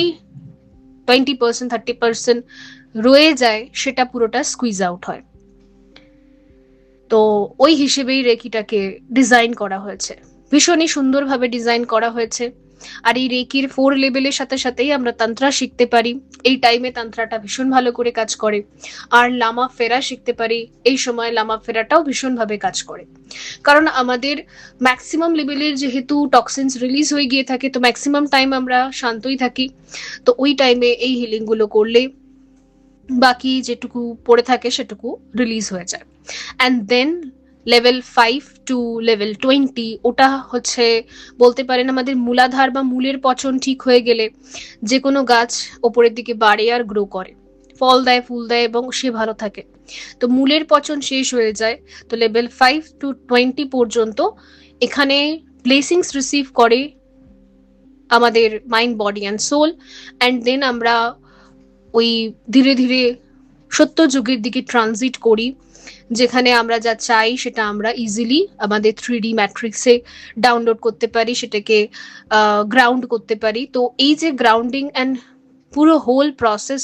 20-30% রয়ে যায় সেটা পুরোটা স্কুইজ আউট হয়। তো ওই হিসেবেই রেকিটাকে ডিজাইন করা হয়েছে, ভীষণই সুন্দরভাবে ডিজাইন করা হয়েছে। আর এই রেকির 4 লেভেলের সাথে সাথেই আমরা তন্ত্রা শিখতে পারি, এই টাইমে তন্ত্রাটা ভীষণ ভালো করে কাজ করে। আর লামা ফেরা শিখতে পারি, এই সময় লামা ফেরাটাও ভীষণভাবে কাজ করে। কারণ আমাদের ম্যাক্সিমাম লেভেলের যেহেতু টক্সিনস রিলিজ হয়ে গিয়ে থাকে, তো ম্যাক্সিমাম টাইম আমরা শান্তই থাকি। তো ওই টাইমে এই হিলিং গুলো করলে বাকি যেটুকু পড়ে থাকে সেটুকু রিলিজ হয়ে যায়। And then level 5 to level 20, ওটা হচ্ছে বলতে পারেন আমাদের মূলাধার বা মূলের পচন ঠিক হয়ে গেলে যে কোনো গাছ ওপরের দিকে বাড়ে আর গ্রো করে, ফল দেয়, ফুল দেয় এবং সে ভালো থাকে। তো মূলের পচন শেষ হয়ে যায়। তো লেভেল 5-20 পর্যন্ত এখানে ব্লেসিংস রিসিভ করে আমাদের mind, body and soul. And then আমরা ওই ধীরে ধীরে সত্য যুগের দিকে ট্রানজিট করি, যেখানে আমরা যা চাই সেটা আমরা ইজিলি আমাদের 3D ম্যাট্রিক্সে ডাউনলোড করতে পারি, সেটাকে গ্রাউন্ড করতে পারি। তো এই যে গ্রাউন্ডিং অ্যান্ড পুরো হোল প্রসেস,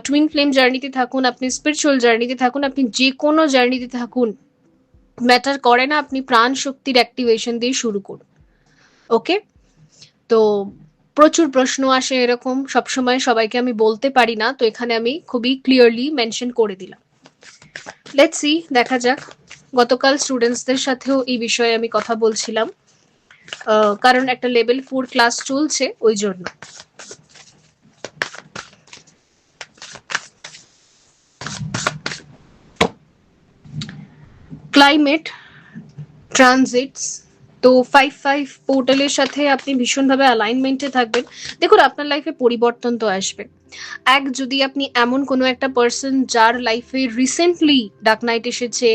টুইন ফ্লেম জার্নিতে থাকুন, আপনি স্পিরিচুয়াল জার্নিতে থাকুন, আপনি যে কোনো জার্নিতে থাকুন, ম্যাটার করে না, আপনি প্রাণ শক্তির অ্যাক্টিভেশন দিয়ে শুরু করুন। ওকে, তো প্রচুর প্রশ্ন আসে এরকম, সবসময় সবাইকে আমি বলতে পারি না, তো এখানে আমি খুবই ক্লিয়ারলি মেনশন করে দিলাম। লেটস সি, দেখা যাক। গতকাল স্টুডেন্টসদের সাথেও এই বিষয়ে আমি কথা বলছিলাম, কারণ একটা লেভেল 4 ক্লাস চলছে ওই জন্য। ক্লাইমেট ট্রানজিটস, তো 5-5 পোর্টালের সাথে আপনি ভীষণভাবে অ্যালাইনমেন্টে থাকবেন। দেখুন, আপনার লাইফে পরিবর্তন তো আসবে। যদি আপনি এমন কোনো একটা পার্সন যার লাইফে রিসেন্টলি ডার্ক নাইট এসেছে,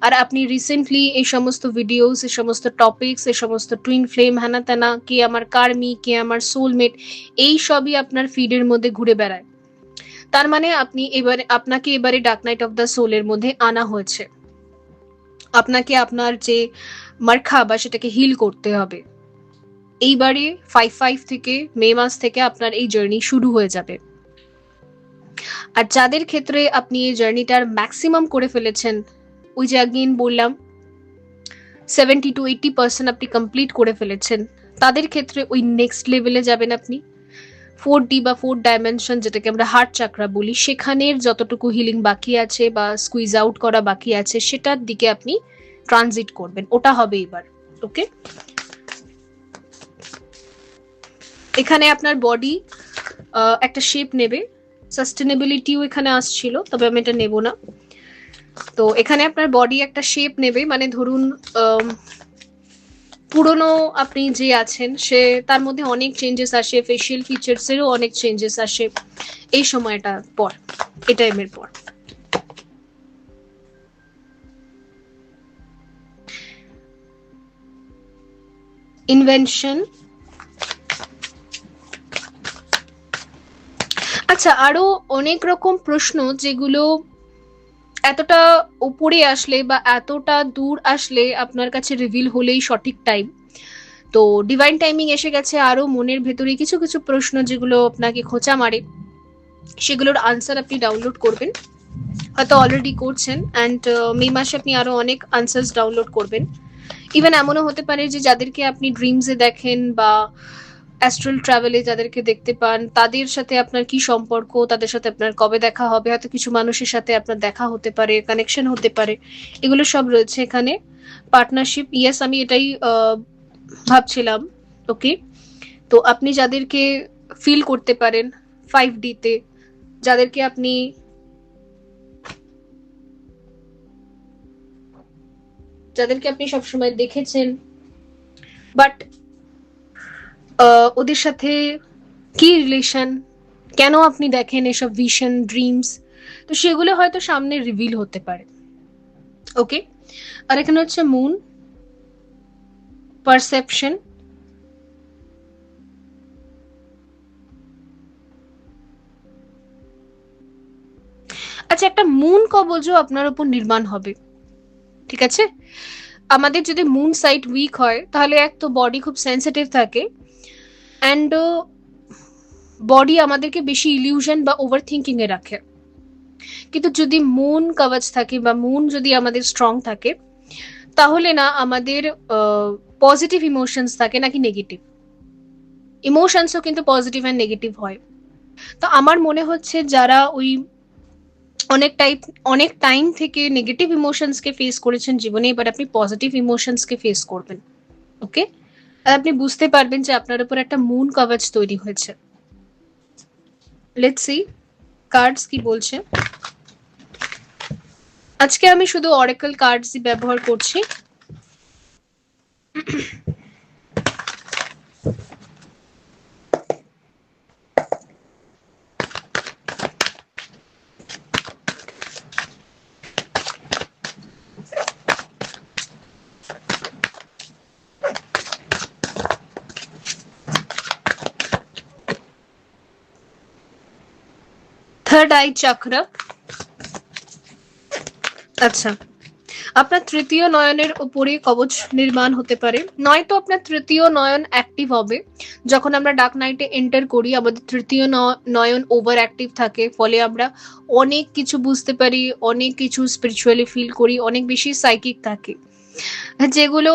আর আপনি রিসেন্টলি এই সমস্ত ভিডিওস, এই সমস্ত টপিকস, এই সমস্ত টুইন ফ্লেম, হ্যানা ত্যানা, কে আমার কার্মি, কে আমার সোলমেট, এই সবই আপনার ফিডের মধ্যে ঘুরে বেড়ায়, তার মানে আপনাকে এবারে ডার্ক নাইট অফ দ্য সোলের মধ্যে আনা হয়েছে। আপনাকে আপনার যে মার্খা বা সেটাকে হিল করতে হবে। এইবারে 5-5 থেকে মে মাস থেকে আপনার এই জার্নি শুরু হয়ে যাবে। আর যাদের ক্ষেত্রে আপনি এই জার্নিটার ম্যাক্সিমাম করে ফেলেছেন, ওই যে আগেইন বললাম 70-80% আপনি কমপ্লিট করে ফেলেছেন, তাদের ক্ষেত্রে ওই নেক্সট লেভেলে যাবেন আপনি। 4D বা 4 ডাইমেনশন, যেটাকে আমরা হার্ট চাকরা বলি, সেখানের যতটুকু হিলিং বাকি আছে বা স্কুইজ আউট করা বাকি আছে, সেটার দিকে আপনি ট্রানজিট করবেন, ওটা হবে এবার। ওকে, এখানে আপনার বডি একটা শেপ নেবে, সাস্টেনেবিলিটিও এখানে আসছিল, তবে আমি এটা নেব না। তো এখানে আপনার বডি একটা শেপ নেবে, মানে ধরুন পুরনো আপনি যে আছেন সে, তার মধ্যে অনেক চেঞ্জেস আসে, ফেশিয়াল ফিচার্সেরও অনেক চেঞ্জেস আসে এই সময়টা পর, এই টাইমের পর। ইনভেনশন, আচ্ছা, আরো অনেক রকম প্রশ্ন যেগুলো এতটা উপরে আসলে বা এতটা দূর আসলে আপনার কাছে রিভিল হলেই সঠিক টাইম, তো ডিভাইন টাইমিং এসে গেছে, আরো মনের ভেতরে কিছু কিছু প্রশ্ন যেগুলো আপনাকে খোঁচা মারে, সেগুলোর আনসার আপনি ডাউনলোড করবেন, হয়তো অলরেডি করছেন। অ্যান্ড মে মাসে আপনি আরো অনেক আনসার্স ডাউনলোড করবেন। ইভেন এমনও হতে পারে যে যাদেরকে আপনি ড্রিমসে দেখেন বা অ্যাস্ট্রাল ট্রাভেলে যাদেরকে দেখতে পান, তাদের সাথে আপনার কি সম্পর্ক, তাদের সাথে আপনার কবে দেখা হবে, হয়তো কিছু মানুষের সাথে আপনার দেখা হতে পারে, কানেকশন হতে পারে, এগুলো সব রয়েছে এখানে। পার্টনারশিপ, ইয়েস, আমি এটাই ভাবছিলাম। ওকে, তো আপনি যাদেরকে ফিল করতে পারেন 5D-তে, যাদেরকে আপনি সবসময় দেখেছেন, বাট ওদের সাথে কি রিলেশন, কেন আপনি দেখেন এসব ভিশন ড্রিমস, তো সেগুলো হয়তো সামনে রিভিল হতে পারে। ওকে, আর এখানে হচ্ছে মুন, পারসেপশন। আচ্ছা, একটা মুন কবজও আপনার উপর নির্মাণ হবে, ঠিক আছে? আমাদের যদি মুন সাইট উইক হয় তাহলে এক তো বডি খুব সেন্সিটিভ থাকে, অ্যান্ড বডি আমাদেরকে বেশি ইলিউশন বা ওভার থিঙ্কিং এ রাখে। কিন্তু যদি মুন কবচ থাকে বা মুন যদি আমাদের স্ট্রং থাকে, তাহলে না আমাদের পজিটিভ ইমোশনস থাকে নাকি নেগেটিভ ইমোশনসও কিন্তু পজিটিভ অ্যান্ড নেগেটিভ হয়। তো আমার মনে হচ্ছে যারা ওই অনেক টাইম থেকে নেগেটিভ ইমোশনসকে ফেস করেছেন জীবনে, এবার আপনি পজিটিভ ইমোশনসকে ফেস করবেন। ওকে, আর আপনি বুঝতে পারবেন যে আপনার উপর একটা মুন কবচ তৈরি হয়েছে। লেটস সি কার্ডস কি বলছে। আজকে আমি শুধু অরেকল কার্ডসই ব্যবহার করছি। থার্ড আই চক্র। আচ্ছা, আপনার তৃতীয় নয়নের উপরে কবচ নির্মাণ হতে পারে, নয়তো আপনার তৃতীয় নয়ন অ্যাক্টিভ হবে। যখন আমরা ডার্ক নাইটে এন্টার করি আমাদের তৃতীয় নয়ন ওভার অ্যাক্টিভ থাকে, ফলে আমরা অনেক কিছু বুঝতে পারি, অনেক কিছু স্পিরিচুয়ালি ফিল করি, অনেক বেশি সাইকিক থাকে, যেগুলো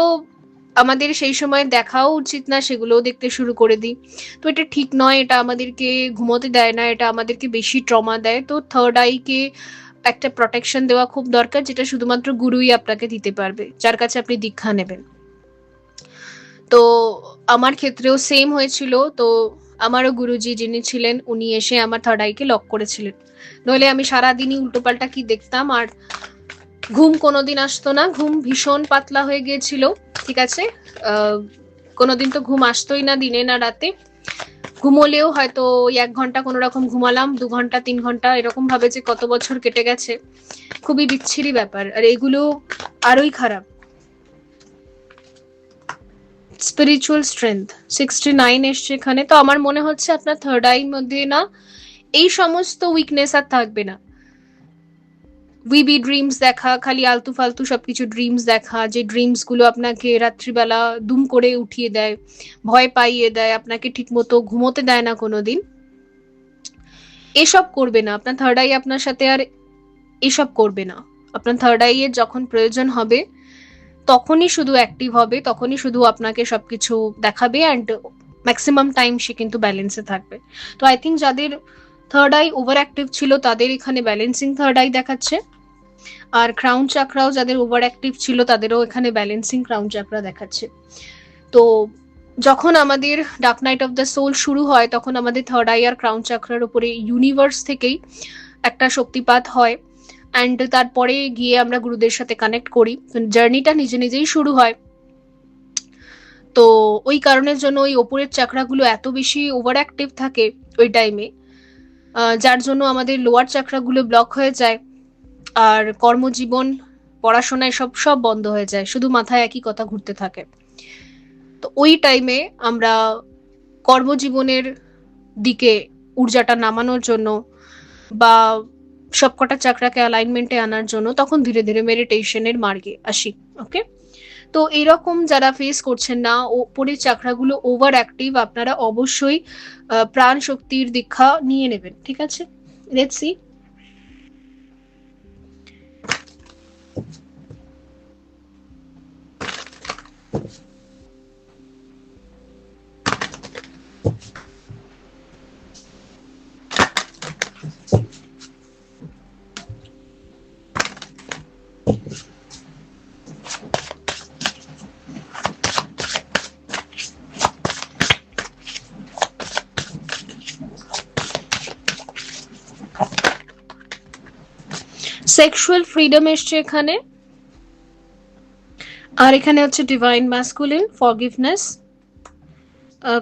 আমাদের সেই সময় দেখাও উচিত না, সেগুলোও দেখতে শুরু করে দিই। তো এটা ঠিক নয়, এটা আমাদেরকে ঘুমোতে দেয় না, এটা আমাদেরকে বেশি ট্রমা দেয়। তো থার্ড আইকে একটা প্রোটেকশন দেওয়া খুব দরকার, যেটা শুধুমাত্র গুরুই আপনাকে দিতে পারবে, যার কাছে আপনি দীক্ষা নেবেন। তো আমার ক্ষেত্রেও সেম হয়েছিল। তো আমারও গুরুজি যিনি ছিলেন উনি এসে আমার থার্ড আইকে লক করেছিলেন, নইলে আমি সারাদিনই উল্টোপাল্টা কি দেখতাম, আর ঘুম কোনোদিন আসতো না, ঘুম ভীষণ পাতলা হয়ে গিয়েছিল। ঠিক আছে, কোনোদিন তো ঘুম আসতোই না, দিনে না রাতে। ঘুমোলেও হয়তো ওই 1 ঘন্টা কোনো রকম ঘুমালাম, 2 ঘন্টা 3 ঘন্টা, এরকম ভাবে যে কত বছর কেটে গেছে, খুবই বিচ্ছিরি ব্যাপার। আর এগুলো আরোই খারাপ। স্পিরিচুয়াল স্ট্রেংথ 69 এসছে এখানে। তো আমার মনে হচ্ছে আপনার থার্ড আইর মধ্যে না এই সমস্ত উইকনেস আর থাকবে না। উইবি ড্রিমস দেখা, খালি আলতু ফালতু সবকিছু ড্রিমস দেখা, যে ড্রিমস গুলো আপনাকে রাত্রিবেলা দুম করে উঠিয়ে দেয়, ভয় পাইয়ে দেয়, আপনাকে ঠিক মতো ঘুমোতে দেয় না কোনোদিন, এসব করবে না। আপনার থার্ড আই আপনার সাথে আর এসব করবে না। আপনার থার্ড আই এর যখন প্রয়োজন হবে তখনই শুধু অ্যাক্টিভ হবে, তখনই শুধু আপনাকে সবকিছু দেখাবে, অ্যান্ড ম্যাক্সিমাম টাইম সে কিন্তু ব্যালেন্সে থাকবে। তো আই থিঙ্ক যাদের থার্ড আই ওভার অ্যাক্টিভ ছিল তাদের এখানে ব্যালেন্সিং থার্ড আই দেখাচ্ছে, আর ক্রাউন চাকরাও যাদের ওভার অ্যাক্টিভ ছিল তাদেরও এখানে ব্যালেন্সিং ক্রাউন চাকরা দেখাচ্ছে। তো যখন আমাদের dark night of the soul শুরু হয় তখন আমাদের থার্ড আই আর ক্রাউন চাকরার উপরে ইউনিভার্স থেকেই একটা শক্তিপাত হয়, অ্যান্ড তারপরে গিয়ে আমরা গুরুদের সাথে কানেক্ট করি, জার্নিটা নিজে নিজেই শুরু হয়। তো ওই কারণের জন্য ওই ওপরের চাকরাগুলো এত বেশি ওভার অ্যাক্টিভ থাকে ওই টাইমে, যার জন্য আমাদের লোয়ার চাকরাগুলো ব্লক হয়ে যায়, আর কর্মজীবন, পড়াশোনায় সব সব বন্ধ হয়ে যায়, শুধু মাথায় একই কথা ঘুরতে থাকে। তো ওই টাইমে আমরা কর্মজীবনের দিকে ঊর্জাটা নামানোর জন্য বা সবকটা চাকরাকে অ্যালাইনমেন্টে আনার জন্য তখন ধীরে ধীরে মেডিটেশনের মার্গে আসি। ওকে, তো এইরকম যারা ফেস করছেন না, ওপরের চাকরাগুলো ওভার অ্যাক্টিভ, আপনারা অবশ্যই প্রাণ শক্তির দীক্ষা নিয়ে নেবেন, ঠিক আছে? Let's see. সেক্সুয়াল ফ্রিডম এসছে এখানে, আর এখানে হচ্ছে divine masculine, forgiveness,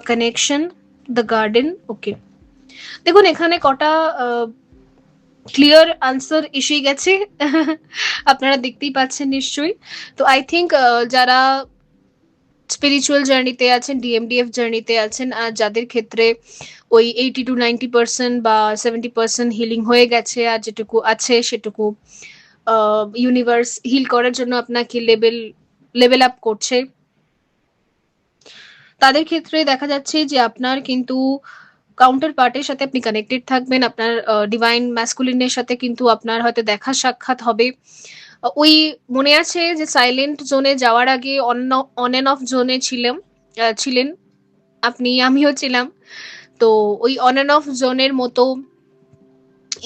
connection, the garden. Okay, দেখুন এখানে কটা ক্লিয়ার আনসার এসে গেছে আপনারা দেখতেই পাচ্ছেন নিশ্চয়ই। তো আই থিঙ্ক যারা স্পিরিচুয়াল জার্নিতে আছেন, ডিএমডিএফ জার্নিতে আছেন, আর যাদের ক্ষেত্রে ওই 80 to 90% বা 70% হিলিং হয়ে গেছে, আর যেটুকু আছে সেটুকু ইউনিভার্স হিল করার জন্য আপনাকে লেভেল আপ করছে, তাদের ক্ষেত্রে দেখা যাচ্ছে যে আপনার কিন্তু কাউন্টার পার্টের সাথে আপনি কানেক্টেড থাকবেন, আপনার ডিভাইন ম্যাসকুলিনের সাথে কিন্তু আপনার হয়তো দেখা সাক্ষাৎ হবে। ওই মনে আছে যে সাইলেন্ট জোনে যাওয়ার আগে অন অ্যান্ড অফ জোনে ছিলেন আপনি, আমিও ছিলাম। তো ওই অন অ্যান্ড অফ জোনের মতো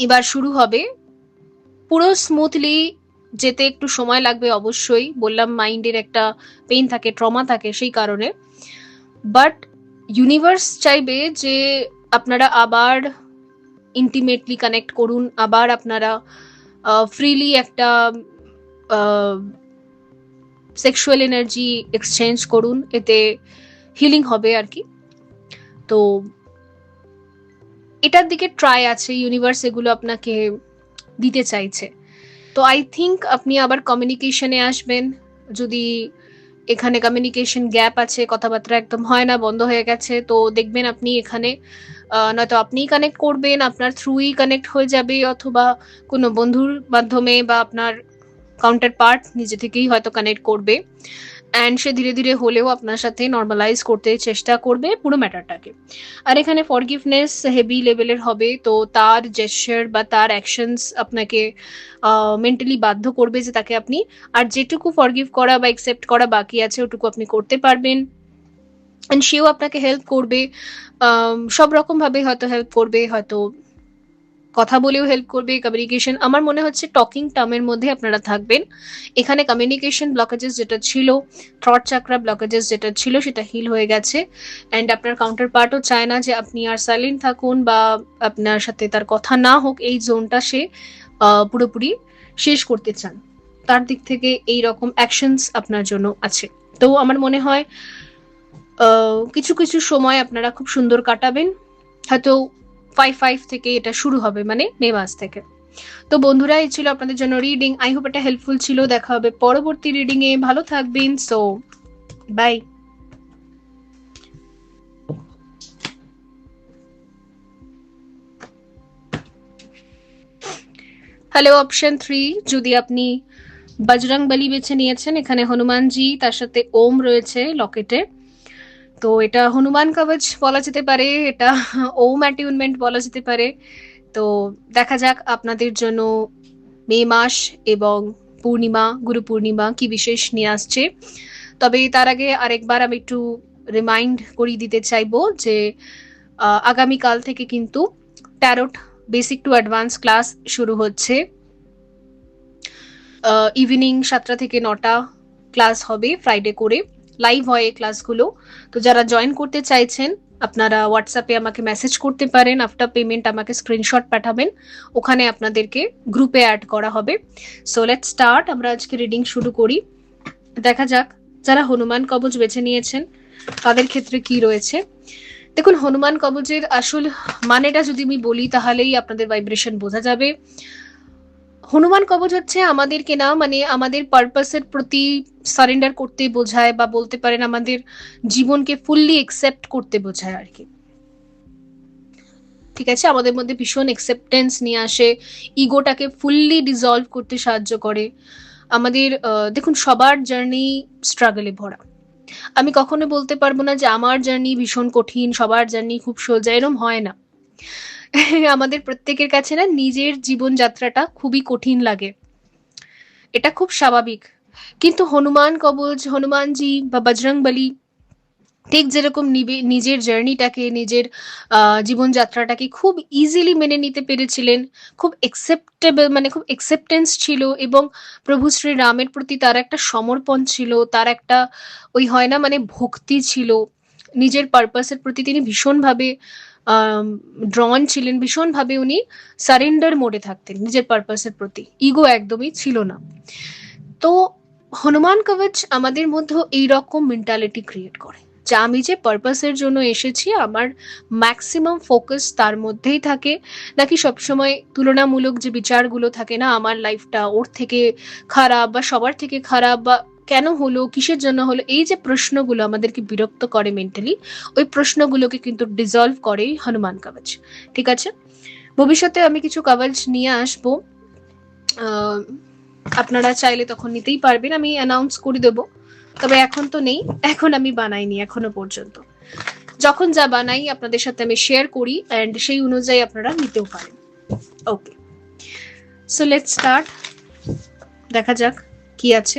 এবার শুরু হবে। পুরো স্মুথলি যেতে একটু সময় লাগবে অবশ্যই, বললাম মাইন্ডের একটা পেইন থাকে, ট্রমা থাকে, সেই কারণে। বাট ইউনিভার্স চাইবে যে আপনারা আবার ইন্টিমেটলি কানেক্ট করুন, আবার আপনারা ফ্রিলি একটা সেক্সুয়াল এনার্জি এক্সচেঞ্জ করুন, এতে হিলিং হবে আর কি। তো এটার দিকে ট্রাই আছে, ইউনিভার্স এগুলো আপনাকে দিতে চাইছে। তো আই থিঙ্ক আপনি আবার কমিউনিকেশনে আসবেন। যদি এখানে কমিউনিকেশন গ্যাপ আছে, কথাবার্তা একদম হয় না, বন্ধ হয়ে গেছে, তো দেখবেন আপনি এখানে নয়তো আপনিই কানেক্ট করবেন, আপনার থ্রুই কানেক্ট হয়ে যাবে, অথবা কোনো বন্ধুর মাধ্যমে, বা আপনার কাউন্টার পার্ট নিজে থেকেই হয়তো কানেক্ট করবে, অ্যান্ড সে ধীরে ধীরে হলেও আপনার সাথে নর্মালাইজ করতে চেষ্টা করবে পুরো ম্যাটারটাকে। আর এখানে ফরগিভনেস হেভি লেভেলের হবে, তো তার জেস্চার বা তার অ্যাকশনস আপনাকে মেন্টালি বাধ্য করবে যে তাকে আপনি, আর যেটুকু ফরগিভ করা বা অ্যাকসেপ্ট করা বাকি আছে ওটুকু আপনি করতে পারবেন, অ্যান্ড সেও আপনাকে হেল্প করবে। সব রকম ভাবে হয়তো হেল্প করবে, হয়তো কথা বলেও হেল্প করবে, কমিউনিকেশন, আমার মনে হচ্ছে টকিং টার্মের মধ্যে আপনারা থাকবেন। এখানে কমিউনিকেশন ব্লকেজেস যেটা ছিল, থ্রট চাকরা ব্লকেজেস যেটা ছিল, সেটা হিল হয়ে গেছে, অ্যান্ড আপনার কাউন্টার পার্টও চায় না যে আপনি আর সাইলেন্ট থাকুন বা আপনার সাথে তার কথা না হোক, এই জোনটা সে পুরোপুরি শেষ করতে চান। তার দিক থেকে এই রকম অ্যাকশনস আপনার জন্য আছে। তো আমার মনে হয় কিছু কিছু সময় আপনারা খুব সুন্দর কাটাবেন, হয়তো 5 থেকে এটা শুরু হবে, মানে মে মাস থেকে। তো বন্ধুরা, এই ছিল আপনাদের জন্য রিডিং, আই হোপ এটা হেল্পফুল ছিল। দেখা হবে পরবর্তী রিডিং এ, ভালো থাকবেন, সো বাই। হ্যালো অপশন 3, যদি আপনি বজরং বলি বেছে নিয়েছেন, এখানে হনুমানজি, তার সাথে ওম রয়েছে লকেটে, তো এটা হনুমান কবচ বলা যেতে পারে, এটা ওম অ্যাটিউনমেন্ট বলা যেতে পারে। তো দেখা যাক আপনাদের জন্য মে মাস এবং পূর্ণিমা, গুরু পূর্ণিমা কি বিশেষ নিয়ে আসছে। তবে তার আগে আরেকবার আমি একটু রিমাইন্ড করিয়ে দিতে চাইবো যে আগামীকাল থেকে কিন্তু tarot basic to advance class শুরু হচ্ছে। ইভিনিং 7টা থেকে 9টা ক্লাস হবে, ফ্রাইডে করে লাইভ হয় এই ক্লাসগুলো। তো যারা জয়েন করতে চাইছেন, আপনারা হোয়াটসঅ্যাপে আমাকে মেসেজ করতে পারেন, আফটার পেমেন্ট আমাকে স্ক্রিনশট পাঠাবেন, ওখানে আপনাদেরকে গ্রুপে অ্যাড করা হবে। সো লেটস স্টার্ট, আমরা আজকে রিডিং শুরু করি। দেখা যাক যারা হনুমান কবচ বেছে নিয়েছেন তাদের ক্ষেত্রে কি রয়েছে। দেখুন, হনুমান কবচের আসল মানেটা যদি আমি বলি তাহলেই আপনাদের ভাইব্রেশন বোঝা যাবে। হনুমান কবচ হচ্ছে আমাদেরকে না, মানে আমাদের পারপাসের প্রতি সারেন্ডার করতে বোঝায়, বা বলতে পারেন আমাদের জীবনকে ফুললি একসেপ্ট করতে বোঝায় আর কি। ঠিক আছে, আমাদের মধ্যে ভীষণ অ্যাকসেপ্টেন্স নিয়ে আসে, ইগোটাকে ফুললি ডিজলভ করতে সাহায্য করে। আমাদের দেখুন সবার জার্নি স্ট্রাগলে ভরা। আমি কখনো বলতে পারবো না যে আমার জার্নি ভীষণ কঠিন, সবার জার্নি খুব সোজা, এরম হয় না। আমাদের প্রত্যেকের কাছে না নিজের জীবনযাত্রাটা খুবই কঠিন লাগে, এটা খুব স্বাভাবিক। কিন্তু হনুমান কবচ, হনুমানজি বা বজরংবলী ঠিক যেরকম নিজের জার্নিটাকে, নিজের জীবনযাত্রাটাকে খুব ইজিলি মেনে নিতে পেরেছিলেন, খুব একসেপ্টেবল, মানে খুব একসেপ্টেন্স ছিল, এবং প্রভু শ্রী রামের প্রতি তার একটা সমর্পণ ছিল, তার একটা ওই হয় না মানে ভক্তি ছিল, নিজের পারপাসের প্রতি তিনি ভীষণভাবে ড্রন ছিলেন, ভীষণভাবে উনি সারেন্ডার মোডে থাকতেন নিজের পারপাসের প্রতি, ইগো একদমই ছিল না। তো হনুমান কবচ আমাদের মধ্যে এইরকম মেন্টালিটি ক্রিয়েট করে যে আমি যে পারপাসের জন্য এসেছি আমার ম্যাক্সিমাম ফোকাস তার মধ্যেই থাকে, নাকি সবসময় তুলনামূলক যে বিচারগুলো থাকে না, আমার লাইফটা ওর থেকে খারাপ বা সবার থেকে খারাপ, বা কেন হলো, কিসের জন্য হলো, এই যে প্রশ্নগুলো আমাদেরকে বিরক্ত করে মেন্টালি, ওই প্রশ্নগুলোকে কিন্তু ডিসলভ করে হনুমান কবচ। ঠিক আছে, ভবিষ্যতে আমি কিছু কবচ নিয়ে আসবো, আহ, আপনারা চাইলে তখন নিতেই পারবেন, আমি অ্যানাউন্স করে দেবো। তবে এখন তো নেই, এখন আমি বানাইনি এখনো পর্যন্ত। যখন যা বানাই আপনাদের সাথে আমি শেয়ার করি, অ্যান্ড সেই অনুযায়ী আপনারা নিতেও পারেন। ওকে, সো লেটস স্টার্ট, দেখা যাক কি আছে।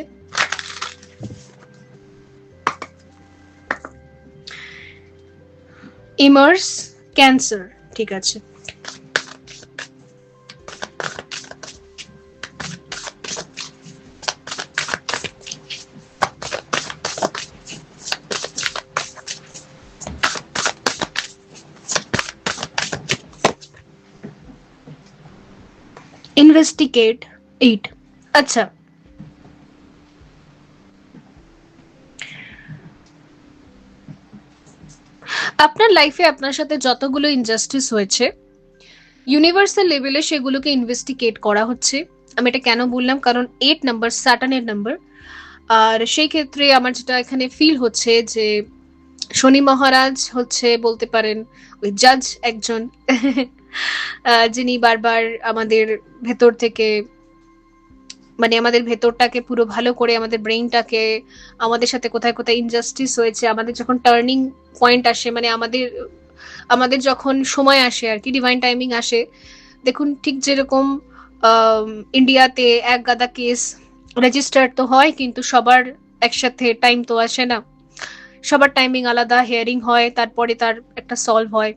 ইমার্স ক্যান্সার, ঠিক আছে। ইনভেস্টিগেট 8। আচ্ছা, আপনার লাইফে আপনার সাথে যতগুলো ইনজাস্টিস হয়েছে, ইউনিভার্সাল লেভেলে সেগুলোকে ইনভেস্টিগেট করা হচ্ছে। আমি এটা কেন বললাম, কারণ 8 নাম্বার স্যাটার্নের নাম্বার, আর সেই ক্ষেত্রে আমার যেটা এখানে ফিল হচ্ছে যে শনি মহারাজ হচ্ছে বলতে পারেন ওই জাজ একজন, যিনি বারবার আমাদের ভেতর থেকে, মানে আমাদের ভেতরটাকে পুরো ভালো করে, আমাদের ব্রেইনটাকে, আমাদের সাথে কোথায় কোথায় ইনজাস্টিস হয়েছে, আমাদের যখন টার্নিং পয়েন্ট আসে, মানে আমাদের আমাদের যখন সময় আসে আর কি, ডিভাইন টাইমিং আসে, দেখুন ঠিক যেরকম ইন্ডিয়াতে এক গাদা কেস রেজিস্টার তো হয়, কিন্তু সবার একসাথে টাইম তো আসে না, সবার টাইমিং আলাদা, হিয়ারিং হয়, তারপরে তার একটা সলভ হয়।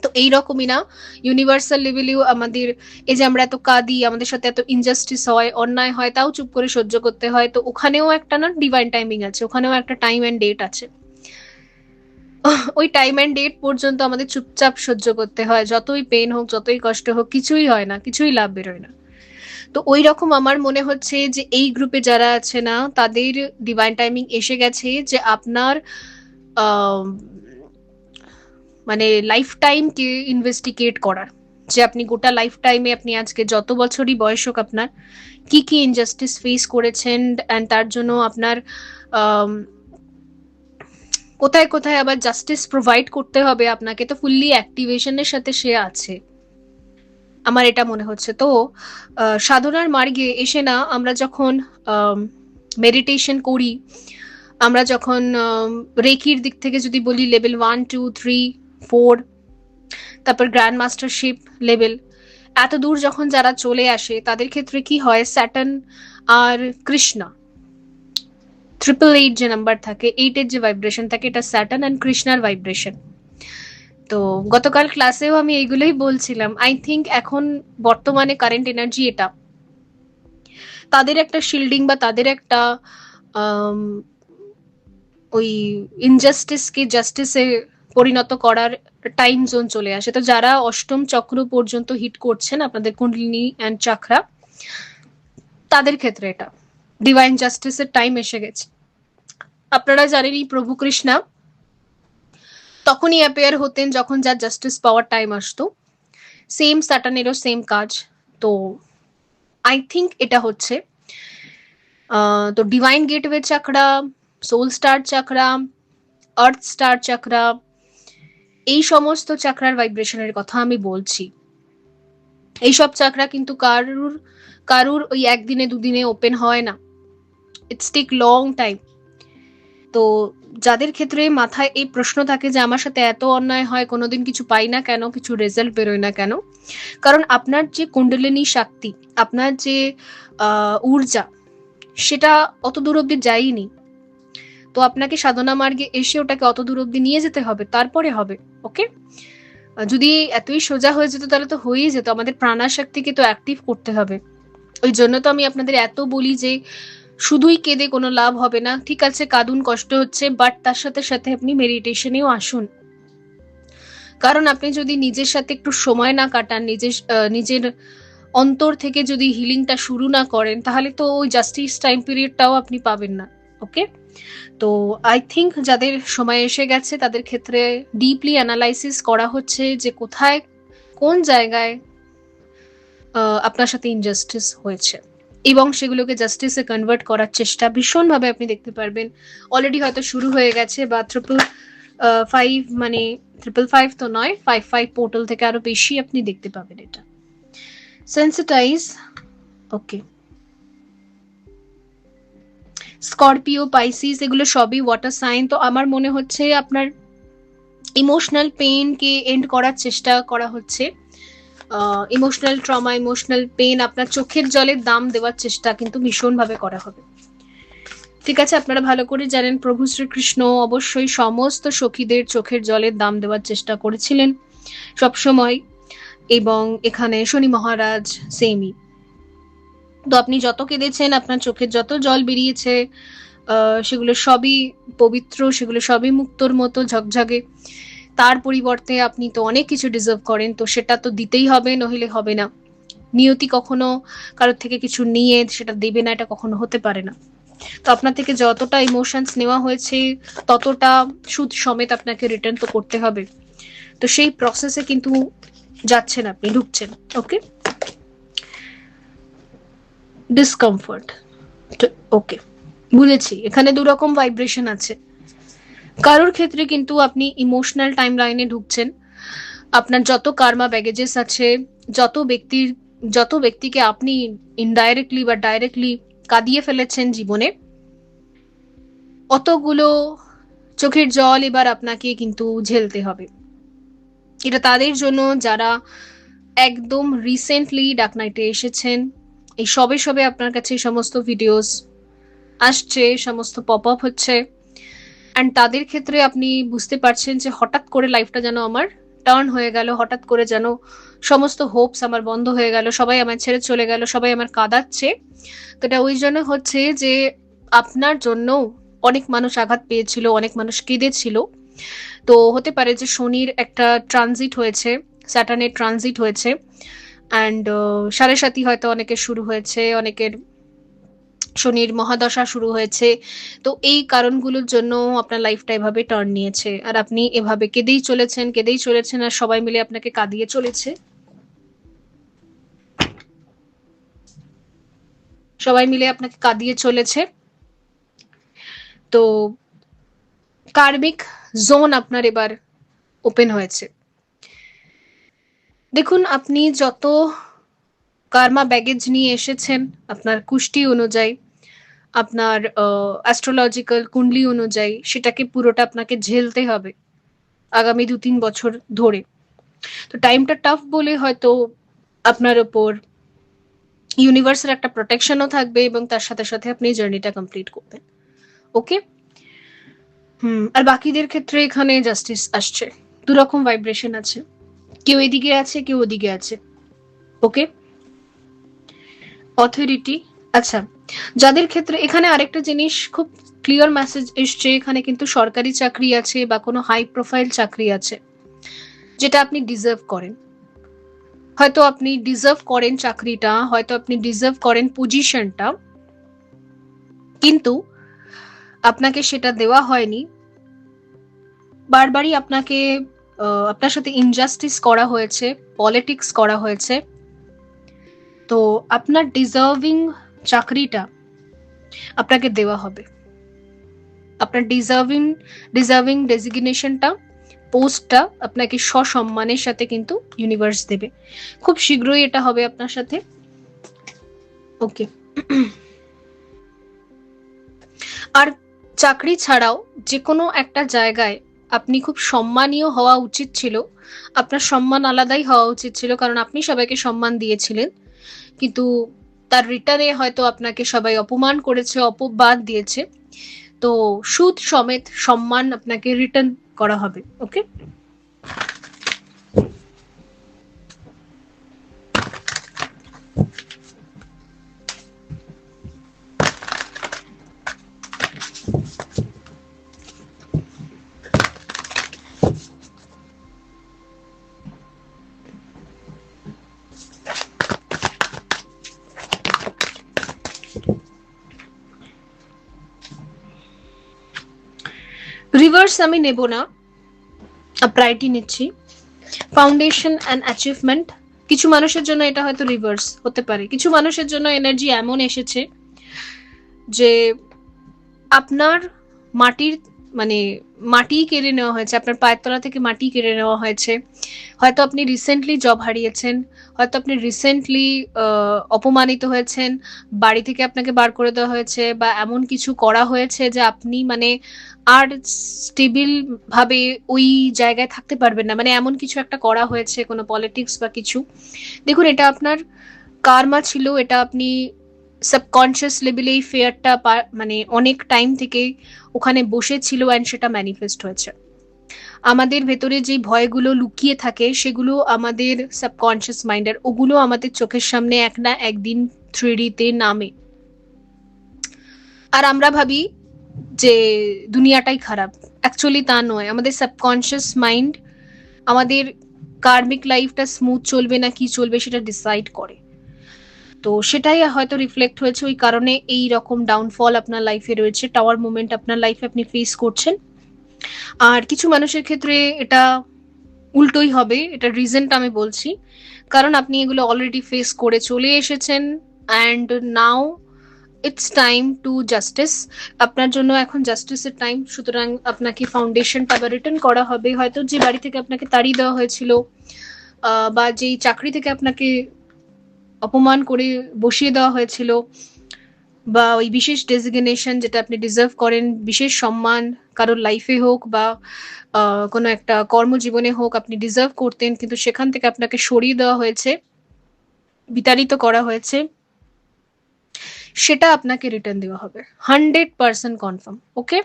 তো এইরকমই না, ইউনিভার্সাল লেভেলেও আমাদের এই যে আমরা এত কাঁদি, আমাদের সাথে এত ইনজাস্টিস হয়, অন্যায় হয়, তাও চুপ করে সহ্য করতে হয়, তো ওখানেও একটা না ডিভাইন টাইমিং আছে, ওখানেও একটা টাইম অ্যান্ড ডেট আছে। ওই টাইম অ্যান্ড ডেট পর্যন্ত আমাদের চুপচাপ সহ্য করতে হয়, যতই পেন হোক, যতই কষ্ট হোক, কিছুই হয় না, কিছুই লাভ বেরোয় না। তো ওই রকম আমার মনে হচ্ছে যে এই গ্রুপে যারা আছে না, তাদের ডিভাইন টাইমিং এসে গেছে যে আপনার আহ, মানে লাইফ টাইমকে ইনভেস্টিগেট করার, যে আপনি গোটা লাইফ টাইমে, আপনি আজকে যত বছরই বয়স হোক আপনার, কি কি ইনজাস্টিস ফেস করেছেন, অ্যান্ড তার জন্য আপনার আম, কোথায় কোথায় আবার জাস্টিস প্রোভাইড করতে হবে আপনাকে, তো ফুললি অ্যাক্টিভেশনের সাথে সে আছে, আমার এটা মনে হচ্ছে। তো সাধনার মার্গে এসে না, আমরা যখন মেডিটেশন করি, আমরা যখন রেকির দিক থেকে যদি বলি লেভেল 1 2 3 4, তারপর গ্র্যান্ড মাস্টারশিপ লেভেল, এত দূর যখন যারা চলে আসে তাদের ক্ষেত্রে কি হয়, স্যাটার্ন আর কৃষ্ণা, 888 যে নাম্বার থাকে, 8-এর যে ভাইব্রেশন থাকে, এটা স্যাটার্ন অ্যান্ড কৃষ্ণার ভাইব্রেশন। তো গতকাল ক্লাসেও আমি এইগুলোই বলছিলাম, আই থিঙ্ক এখন বর্তমানে কারেন্ট এনার্জি এটা, তাদের একটা শিল্ডিং বা তাদের একটা ওই ইনজাস্টিসকে জাস্টিসে পরিণত করার টাইম জোন চলে আসে। তো যারা অষ্টম চক্র পর্যন্ত হিট করছেন আপনাদের কুণ্ডলিনী অ্যান্ড চাকরা, তাদের ক্ষেত্রে এটা ডিভাইন জাস্টিসের টাইম এসে গেছে। আপনারা জানেন এই প্রভু কৃষ্ণা তখনই অ্যাপেয়ার হতেন যখন যার জাস্টিস পাওয়ার টাইম আসতো, সেম স্যাটার্নেরও সেম কাজ। তো আই থিঙ্ক এটা হচ্ছে তো ডিভাইন গেটওয়ে চাকরা, সোল স্টার চাকরা, আর্থ স্টার চাকরা, এই সমস্ত চাকরার ভাইব্রেশনের কথা আমি বলছি। এইসব চাকরা কিন্তু কারুর ওই একদিনে দুদিনে ওপেন হয় না, ইটস টেক লং টাইম। তো যাদের ক্ষেত্রে মাথায় এই প্রশ্ন থাকে যে আমার সাথে এত অন্যায় হয়, কোনোদিন কিছু পাই না কেন, কিছু রেজাল্ট বেরোয় না কেন, কারণ আপনার যে কুণ্ডলিনী শক্তি, আপনার যে ঊর্জা, সেটা অত দূর অব্দি যায়নি। তো আপনাকে সাধনা মার্গে এসে ওটাকে অত দূর অব্দি নিয়ে যেতে হবে, তারপরে হবে। ওকে, যদি এতই সোজা হয়ে যেত তাহলে তো হয়েই যেত, আমাদের প্রাণাশক্তিকে তো অ্যাক্টিভ করতে হবে। ওই জন্য তো আমি আপনাদের এত বলি যে শুধুই কেঁদে কোনো লাভ হবে না। ঠিক আছে, কাঁদুন, কষ্ট হচ্ছে, বাট তার সাথে সাথে আপনি মেডিটেশনেও আসুন। কারণ আপনি যদি নিজের সাথে একটু সময় না কাটান, নিজের অন্তর থেকে যদি হিলিংটা শুরু না করেন, তাহলে তো ওই জাস্টিস টাইম পিরিয়ডটাও আপনি পাবেন না। ওকে, তো আই থিঙ্ক যাদের সময় এসে গেছে তাদের ক্ষেত্রে ডিপলি অ্যানালাইসিস করা হচ্ছে যে কোথায়, কোন জায়গায় আপনার সাথে ইনজাস্টিস হয়েছে, এবং সেগুলোকে জাস্টিসে কনভার্ট করার চেষ্টা ভীষণভাবে আপনি দেখতে পারবেন। অলরেডি হয়তো শুরু হয়ে গেছে, বা 555, মানে 555 তো নয়, 55 পোর্টাল থেকে আরো বেশি আপনি দেখতে পাবেন এটা। সেন্সিটাইজ, ওকে, স্করপিও, পাইসিস, এগুলো সবই ওয়াটার সাইন। তো আমার মনে হচ্ছে আপনার ইমোশনাল পেইনকে এন্ড করার চেষ্টা করা হচ্ছে, ইমোশনাল ট্রমা, ইমোশনাল পেইন, আপনার চোখের জলের দাম দেওয়ার চেষ্টা কিন্তু ভীষণভাবে করা হবে। ঠিক আছে, আপনারা ভালো করে জানেন প্রভু শ্রীকৃষ্ণ অবশ্যই সমস্ত সখীদের চোখের জলের দাম দেওয়ার চেষ্টা করেছিলেন সবসময়, এবং এখানে শনি মহারাজ সেমই। তো আপনি যত কেঁদেছেন, আপনার চোখের যত জল বেরিয়েছে, সেগুলো সবই পবিত্র, সেগুলো সবই মুক্তোর মতো ঝকঝকে। তার পরিবর্তে আপনি তো অনেক কিছু ডিজার্ভ করেন, তো সেটা তো দিতেই হবে, নহিলে হবে না। নিয়তি কখনো কারোর থেকে কিছু নিয়ে সেটা দেবে না, এটা কখনো হতে পারে না। তো আপনার থেকে যতটা ইমোশনস নেওয়া হয়েছে ততটা সুদ সমেত আপনাকে রিটার্ন তো করতে হবে। তো সেই প্রসেসে কিন্তু যাচ্ছেন, আপনি ঢুকছেন। ওকে, ডিসকমফোর্ট, ওকে, বুঝেছি। এখানে দুরকম ভাইব্রেশন আছে। কারোর ক্ষেত্রে কিন্তু আপনি ইমোশনাল টাইম লাইনে ঢুকছেন, আপনার যত কার্মা ব্যাগেজেস আছে, যত ব্যক্তিকে আপনি ইনডাইরেক্টলি বা ডাইরেক্টলি কাঁদিয়ে ফেলেছেন জীবনে, অতগুলো চোখের জল এবার আপনাকে কিন্তু ঝেলতে হবে। এটা তাদের জন্য যারা একদম রিসেন্টলি ডার্ক নাইটে এসেছেন, এই সবে সবে আপনার কাছে সমস্ত ভিডিওস আসছে, সমস্ত পপ আপ হচ্ছে, অ্যান্ড তাদের ক্ষেত্রে আপনি বুঝতে পারছেন যে হঠাৎ করে লাইফটা যেন আমার টার্ন হয়ে গেল, হঠাৎ করে যেন সমস্ত হোপস আমার বন্ধ হয়ে গেল, সবাই আমার ছেড়ে চলে গেল, সবাই আমার কাঁদাচ্ছে। তো এটা ওই জন্য হচ্ছে যে আপনার জন্য অনেক মানুষ আঘাত পেয়েছিল, অনেক মানুষ কেঁদেছিল। তো হতে পারে যে শনির একটা ট্রানজিট হয়েছে, স্যাটার্নের ট্রানজিট হয়েছে, অ্যান্ড সাড়ে সাথী হয়তো অনেকের শুরু হয়েছে, অনেকের শনির মহাদশা শুরু হয়েছে। তো এই কারণগুলোর জন্য আপনার লাইফটা এভাবে টার্ন নিয়েছে, আর আপনি এভাবে কেঁদেই চলেছেন, আর সবাই মিলে আপনাকে কাঁদিয়ে চলেছে, সবাই মিলে আপনাকে কাঁদিয়ে চলেছে। তো কার্মিক জোন আপনার এবার ওপেন হয়েছে। দেখুন, আপনি যত কার্মা ব্যাগেজ নিয়ে এসেছেন, আপনার কুষ্টি অনুযায়ী, আপনার অ্যাস্ট্রোলজিক্যাল কুণ্ডলি অনুযায়ী, সেটাকে পুরোটা আপনাকে ঝেলতে হবে আগামী 2-3 বছর ধরে। তো টাইমটা টাফ বলে হয়তো আপনার ওপর ইউনিভার্সের একটা প্রোটেকশনও থাকবে, এবং তার সাথে সাথে আপনি জার্নিটা কমপ্লিট করবেন। ওকে, আর বাকিদের ক্ষেত্রে এখানে জাস্টিস আসছে, দুরকম ভাইব্রেশন আছে, কেউ এদিকে আছে, কেউ ওদিকে আছে। ওকে, অথরিটি, আচ্ছা, যাদের ক্ষেত্রে এখানে আরেকটা জিনিস খুব ক্লিয়ার মেসেজ এসছে, এখানে কিন্তু সরকারি চাকরি আছে বা কোনো হাই প্রোফাইল চাকরি আছে যেটা আপনি ডিজার্ভ করেন। হয়তো আপনি ডিজার্ভ করেন চাকরিটা, হয়তো আপনি ডিজার্ভ করেন পজিশনটা, কিন্তু আপনাকে সেটা দেওয়া হয়নি। বারবারই আপনাকে আপনার সাথে ইনজাস্টিস করা হয়েছে, পলিটিক্স করা হয়েছে। তো আপনার ডিজার্ভিং চাকরিটা আপনাকে দেওয়া হবে, আপনার ডিজার্ভিং ডেজিগনেশনটা, পোস্টটা আপনাকে সসম্মানের সাথে কিন্তু ইউনিভার্স দেবে। খুব শীঘ্রই এটা হবে আপনার সাথে। ওকে। আর চাকরি ছাড়াও যে কোনো একটা জায়গায় আপনি খুব সম্মানীয় হওয়া উচিত ছিল। আপনার সম্মান আলাদাই হওয়া উচিত ছিল, কারণ আপনি সবাইকে সম্মান দিয়েছিলেন, কিন্তু তার রিটার্নে হয়তো আপনাকে সবাই অপমান করেছে, অপবাদ দিয়েছে। তো সুদ সমেত সম্মান আপনাকে রিটার্ন করা হবে। ওকে। রিভার্স আমি নেব না, প্রায়োরিটি নিচ্ছি। ফাউন্ডেশন অ্যান্ড অ্যাচিভমেন্ট, কিছু মানুষের জন্য এটা হয়তো রিভার্স হতে পারে। কিছু মানুষের জন্য এনার্জি এমন এসেছে যে আপনার মাটির মানে মাটি কেড়ে নেওয়া হয়েছে, আপনার পায়ের তলা থেকে মাটি কেড়ে নেওয়া হয়েছে। হয়তো আপনি রিসেন্টলি জব হারিয়েছেন, হয়তো আপনি রিসেন্টলি অপমানিত হয়েছেন, বাড়ি থেকে আপনাকে বার করে দেওয়া হয়েছে, বা এমন কিছু করা হয়েছে যে আপনি আর স্টেবিল ভাবে ওই জায়গায় থাকতে পারবেন না, এমন কিছু একটা করা হয়েছে, কোনো পলিটিক্স বা কিছু। দেখুন, এটা আপনার কার্মা ছিল, এটা আপনি সাবকনশিয়াস লেভেলে এই ফেয়ারটা অনেক টাইম থেকে ওখানে বসেছিল, অ্যান্ড সেটা ম্যানিফেস্ট হয়েছে। আমাদের ভেতরে যে ভয়গুলো লুকিয়ে থাকে সেগুলো আমাদের সাবকনশিয়াস মাইন্ডের, ওগুলো আমাদের চোখের সামনে এক না একদিন 3D-তে নামে। আর আমরা ভাবি যে দুনিয়াটাই খারাপ। অ্যাকচুয়ালি তা নয়। আমাদের সাবকনশিয়াস মাইন্ড আমাদের কার্মিক লাইফটা স্মুথ চলবে না কি চলবে সেটা ডিসাইড করে। তো সেটাই হয়তো রিফ্লেক্ট হয়েছে, ওই কারণে এই রকম ডাউনফল আপনার লাইফে রয়েছে, টাওয়ার মুভমেন্ট আপনার লাইফে আপনি ফেস করছেন। আর কিছু মানুষের ক্ষেত্রে এটা উল্টোই হবে, এটা রিজনটা আমি বলছি, কারণ আপনি এগুলো অলরেডি ফেস করে চলে এসেছেন, and now it's time to justice. আপনার জন্য এখন জাস্টিসের টাইম, সুতরাং আপনাকে ফাউন্ডেশনটা আবার রিটার্ন করা হবে। হয়তো যে বাড়ি থেকে আপনাকে তাড়িয়ে দেওয়া হয়েছিল, বা যেই চাকরি থেকে আপনাকে অপমান করে বসিয়ে দেওয়া হয়েছিল, বা ওই বিশেষ ডেজিগনেশন যেটা আপনি ডিজার্ভ করেন, বিশেষ সম্মান কারোর লাইফে হোক বা কোনো একটা কর্মজীবনে হোক আপনি ডিজার্ভ করতেন, কিন্তু সেখান থেকে আপনাকে সরিয়ে দেওয়া হয়েছে, বিতাড়িত করা হয়েছে, সেটা আপনাকে রিটার্ন দেওয়া হবে 100% কনফার্ম। ওকে।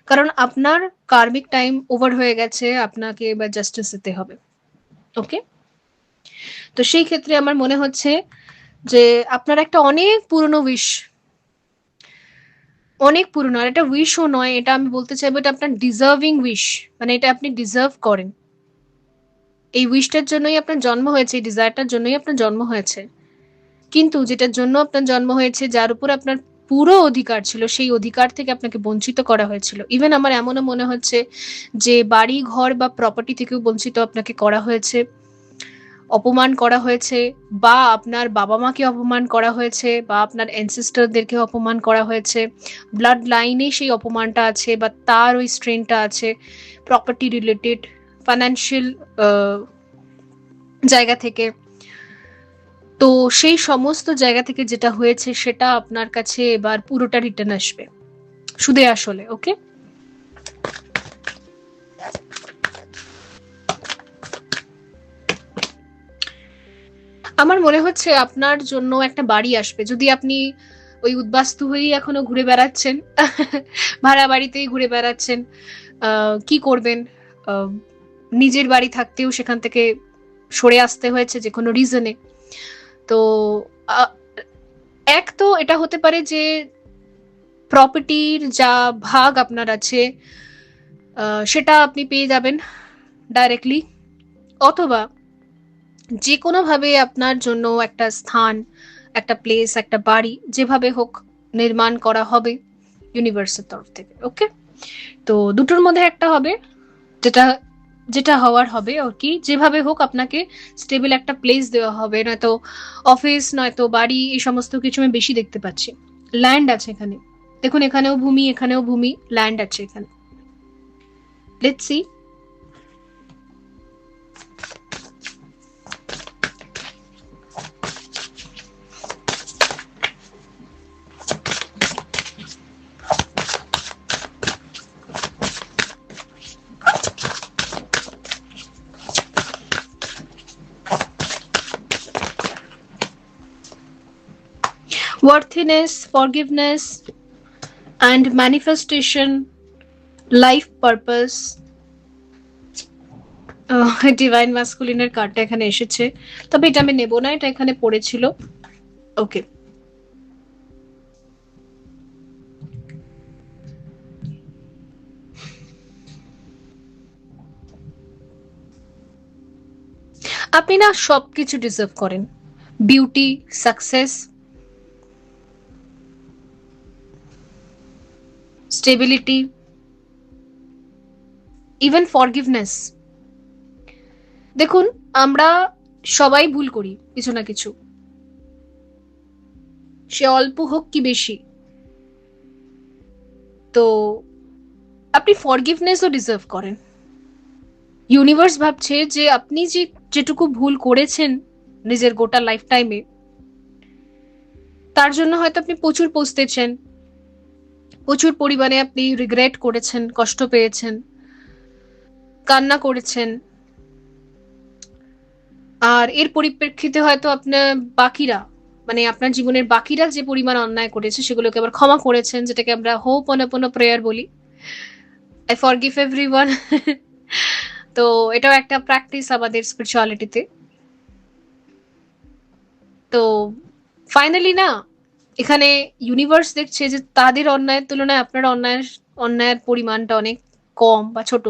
কারণ আপনার কার্মিক টাইম ওভার হয়ে গেছে, আপনাকে এবার জাস্টিস দিতে হবে। ওকে। তো সেই ক্ষেত্রে আমার মনে হচ্ছে যে আপনার একটা অনেক পুরনো উইশ, অনেক পুরনো, আর এটা উইশও নয়, এটা আমি বলতে চাইবো এটা আপনার ডিজার্ভিং উইশ, এটা আপনি ডিজার্ভ করেন। এই উইশটার জন্যই আপনার জন্ম হয়েছে, এই ডিজায়ারটার জন্যই আপনার জন্ম হয়েছে। কিন্তু যেটার জন্য আপনার জন্ম হয়েছে, যার উপর আপনার পুরো অধিকার ছিল, সেই অধিকার থেকে আপনাকে বঞ্চিত করা হয়েছিল। ইভেন আমার এমনও মনে হচ্ছে যে বাড়ি ঘর বা প্রপার্টি থেকেও বঞ্চিত আপনাকে করা হয়েছে, অপমান করা হয়েছে, বা আপনার বাবা মাকে অপমান করা হয়েছে, বা আপনার অ্যানসেস্টরদেরকে অপমান করা হয়েছে। ব্লাড লাইনে সেই অপমানটা আছে, বা তার ওই স্ট্রেনটা আছে, প্রপার্টি রিলেটেড, ফাইন্যান্সিয়াল জায়গা থেকে। তো সেই সমস্ত জায়গা থেকে যেটা হয়েছে সেটা আপনার কাছে এবার পুরোটা রিটার্ন আসবে, সুদে আসলে। ওকে। আমার মনে হচ্ছে আপনার জন্য একটা বাড়ি আসবে, যদি আপনি ওই উদ্বাস্তু হয়েই এখনো ঘুরে বেড়াচ্ছেন, ভাড়া বাড়িতেই ঘুরে বেড়াচ্ছেন। কি করবেন? আহ, নিজের বাড়ি থাকতেও সেখান থেকে সরে আসতে হয়েছে যে কোনো রিজনে। তো আহ, এক তো এটা হতে পারে যে প্রপার্টির যা ভাগ আপনার আছে সেটা আপনি পেয়ে যাবেন ডাইরেক্টলি, অথবা যে কোনোভাবে আপনার জন্য একটা স্থান, একটা প্লেস, একটা বাড়ি যেভাবে হোক নির্মাণ করা হবে ইউনিভার্সের তরফ থেকে। ওকে। তো দুটোর মধ্যে একটা হবে, যেটা যেটা হওয়ার হবে আর কি, যেভাবে হোক আপনাকে স্টেবল একটা প্লেস দেওয়া হবে, নয়তো অফিস, নয়তো বাড়ি, এই সমস্ত কিছু আমি বেশি দেখতে পাচ্ছি। ল্যান্ড আছে এখানে, দেখুন এখানেও ভূমি, এখানেও ভূমি, ল্যান্ড আছে এখানে। Let's see. worthiness, forgiveness, and manifestation, life purpose. Divine মাস্কুলিনের কার্ডটা এখানে এসেছে, তবে এটা আমি নেব না, এটা এখানে পড়েছিল। ওকে, আপনি না সবকিছু ডিজার্ভ করেন, beauty, success, stability, even forgiveness. দেখুন, আমরা সবাই ভুল করি কিছু না কিছু, সে অল্প হোক কি বেশি। তো আপনি ফরগিভনেসও ডিজার্ভ করেন। ইউনিভার্স ভাবছে যে আপনি যেটুকু ভুল করেছেন নিজের গোটা লাইফ টাইমে, তার জন্য হয়তো আপনি প্রচুর পস্তেছেন, প্রচুর পরিমাণে আপনি রিগ্রেট করেছেন, কষ্ট পেয়েছেন, কান্না করেছেন, আর এর পরিপ্রেক্ষিতে হয়তো আপনার বাকিরা, মানে আপনার জীবনের বাকিরা যে পরিমাণ অন্যায় করেছে সেগুলোকে আবার ক্ষমা করেছেন, যেটাকে আমরা হোপনোপনো প্রেয়ার বলি, আই ফরগিভ এভরিওয়ান। তো এটাও একটা প্র্যাকটিস আমাদের স্পিরিচুয়ালিটিতে। তো ফাইনালি না, এখানে ইউনিভার্স দেখছে যে তাদের অন্যায়ের তুলনায় আপনার অন্যায়ের পরিমাণটা অনেক কম বা ছোট।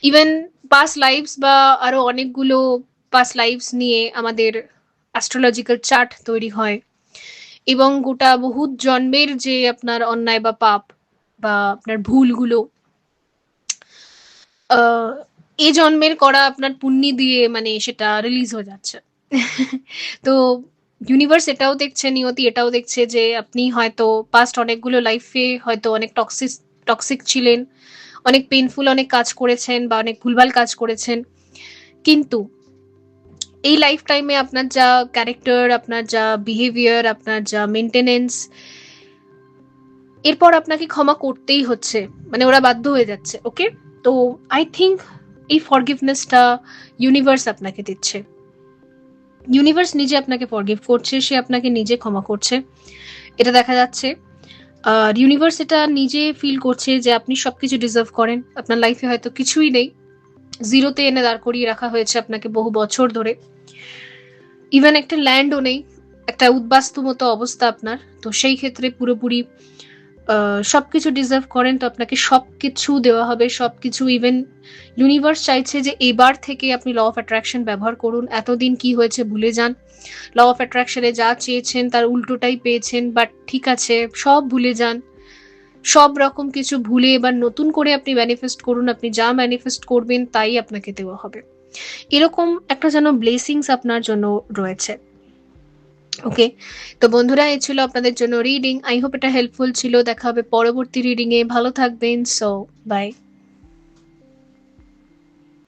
ইভেন পাস্ট লাইফস বা আরো অনেকগুলো পাস্ট লাইফস নিয়ে আমাদের অ্যাস্ট্রোলজিক্যাল চার্ট তৈরি হয়, এবং গোটা বহুত জন্মের যে আপনার অন্যায় বা পাপ বা আপনার ভুলগুলো এই জন্মের করা আপনার পুণ্যি দিয়ে মানে সেটা রিলিজ হয়ে যাচ্ছে। তো ইউনিভার্স এটাও দেখছে, নিয়তি এটাও দেখছে যে আপনি হয়তো পাস্ট অনেকগুলো লাইফে হয়তো অনেক টক্সিক ছিলেন, অনেক পেইনফুল অনেক কাজ করেছেন বা অনেক ভুলভাল কাজ করেছেন, কিন্তু এই লাইফ টাইমে আপনার যা ক্যারেক্টার, আপনার যা বিহেভিয়ার, আপনার যা মেনটেনেন্স, এরপর আপনাকে ক্ষমা করতেই হচ্ছে, মানে ওরা বাধ্য হয়ে যাচ্ছে। ওকে, তো আই থিঙ্ক এই ফরগিভনেসটা ইউনিভার্স আপনাকে দিচ্ছে, ইউনিভার্স নিজে আপনাকে ফরগিভ করছে, সে আপনাকে নিজে ক্ষমা করছে, এটা দেখা যাচ্ছে। আর ইউনিভার্স এটা নিজে ফিল করছে যে আপনি সবকিছু ডিজার্ভ করেন, আপনার লাইফে হয়তো কিছুই নেই, জিরোতে এনে দাঁড় করিয়ে রাখা হয়েছে আপনাকে বহু বছর ধরে, ইভেন একটা ল্যান্ডও নেই, একটা উদ্বাস্তু মতো অবস্থা আপনার। তো সেই ক্ষেত্রে পুরোপুরি সবকিছু ডিজার্ভ করেন, তো আপনাকে সবকিছু দেওয়া হবে, সবকিছু। ইভেন ইউনিভার্স চাইছে যে এবার থেকে আপনি ল অফ অ্যাট্রাকশন ব্যবহার করুন, এতদিন কি হয়েছে ভুলে যান, ল অফ অ্যাট্রাকশনে যা চেয়েছেন তার উল্টোটাই পেয়েছেন, বাট ঠিক আছে, সব ভুলে যান, সব রকম কিছু ভুলে এবার নতুন করে আপনি ম্যানিফেস্ট করুন, আপনি যা ম্যানিফেস্ট করবেন তাই আপনাকে দেওয়া হবে, এরকম একটা যেন ব্লেসিংস আপনার জন্য রয়েছে। ওকে, তো বন্ধুরা, এই ছিল আপনাদের জন্য রিডিং। আই হোপ এটা হেল্পফুল ছিল। দেখা হবে পরবর্তী রিডিং এ, ভালো থাকবেন। So by.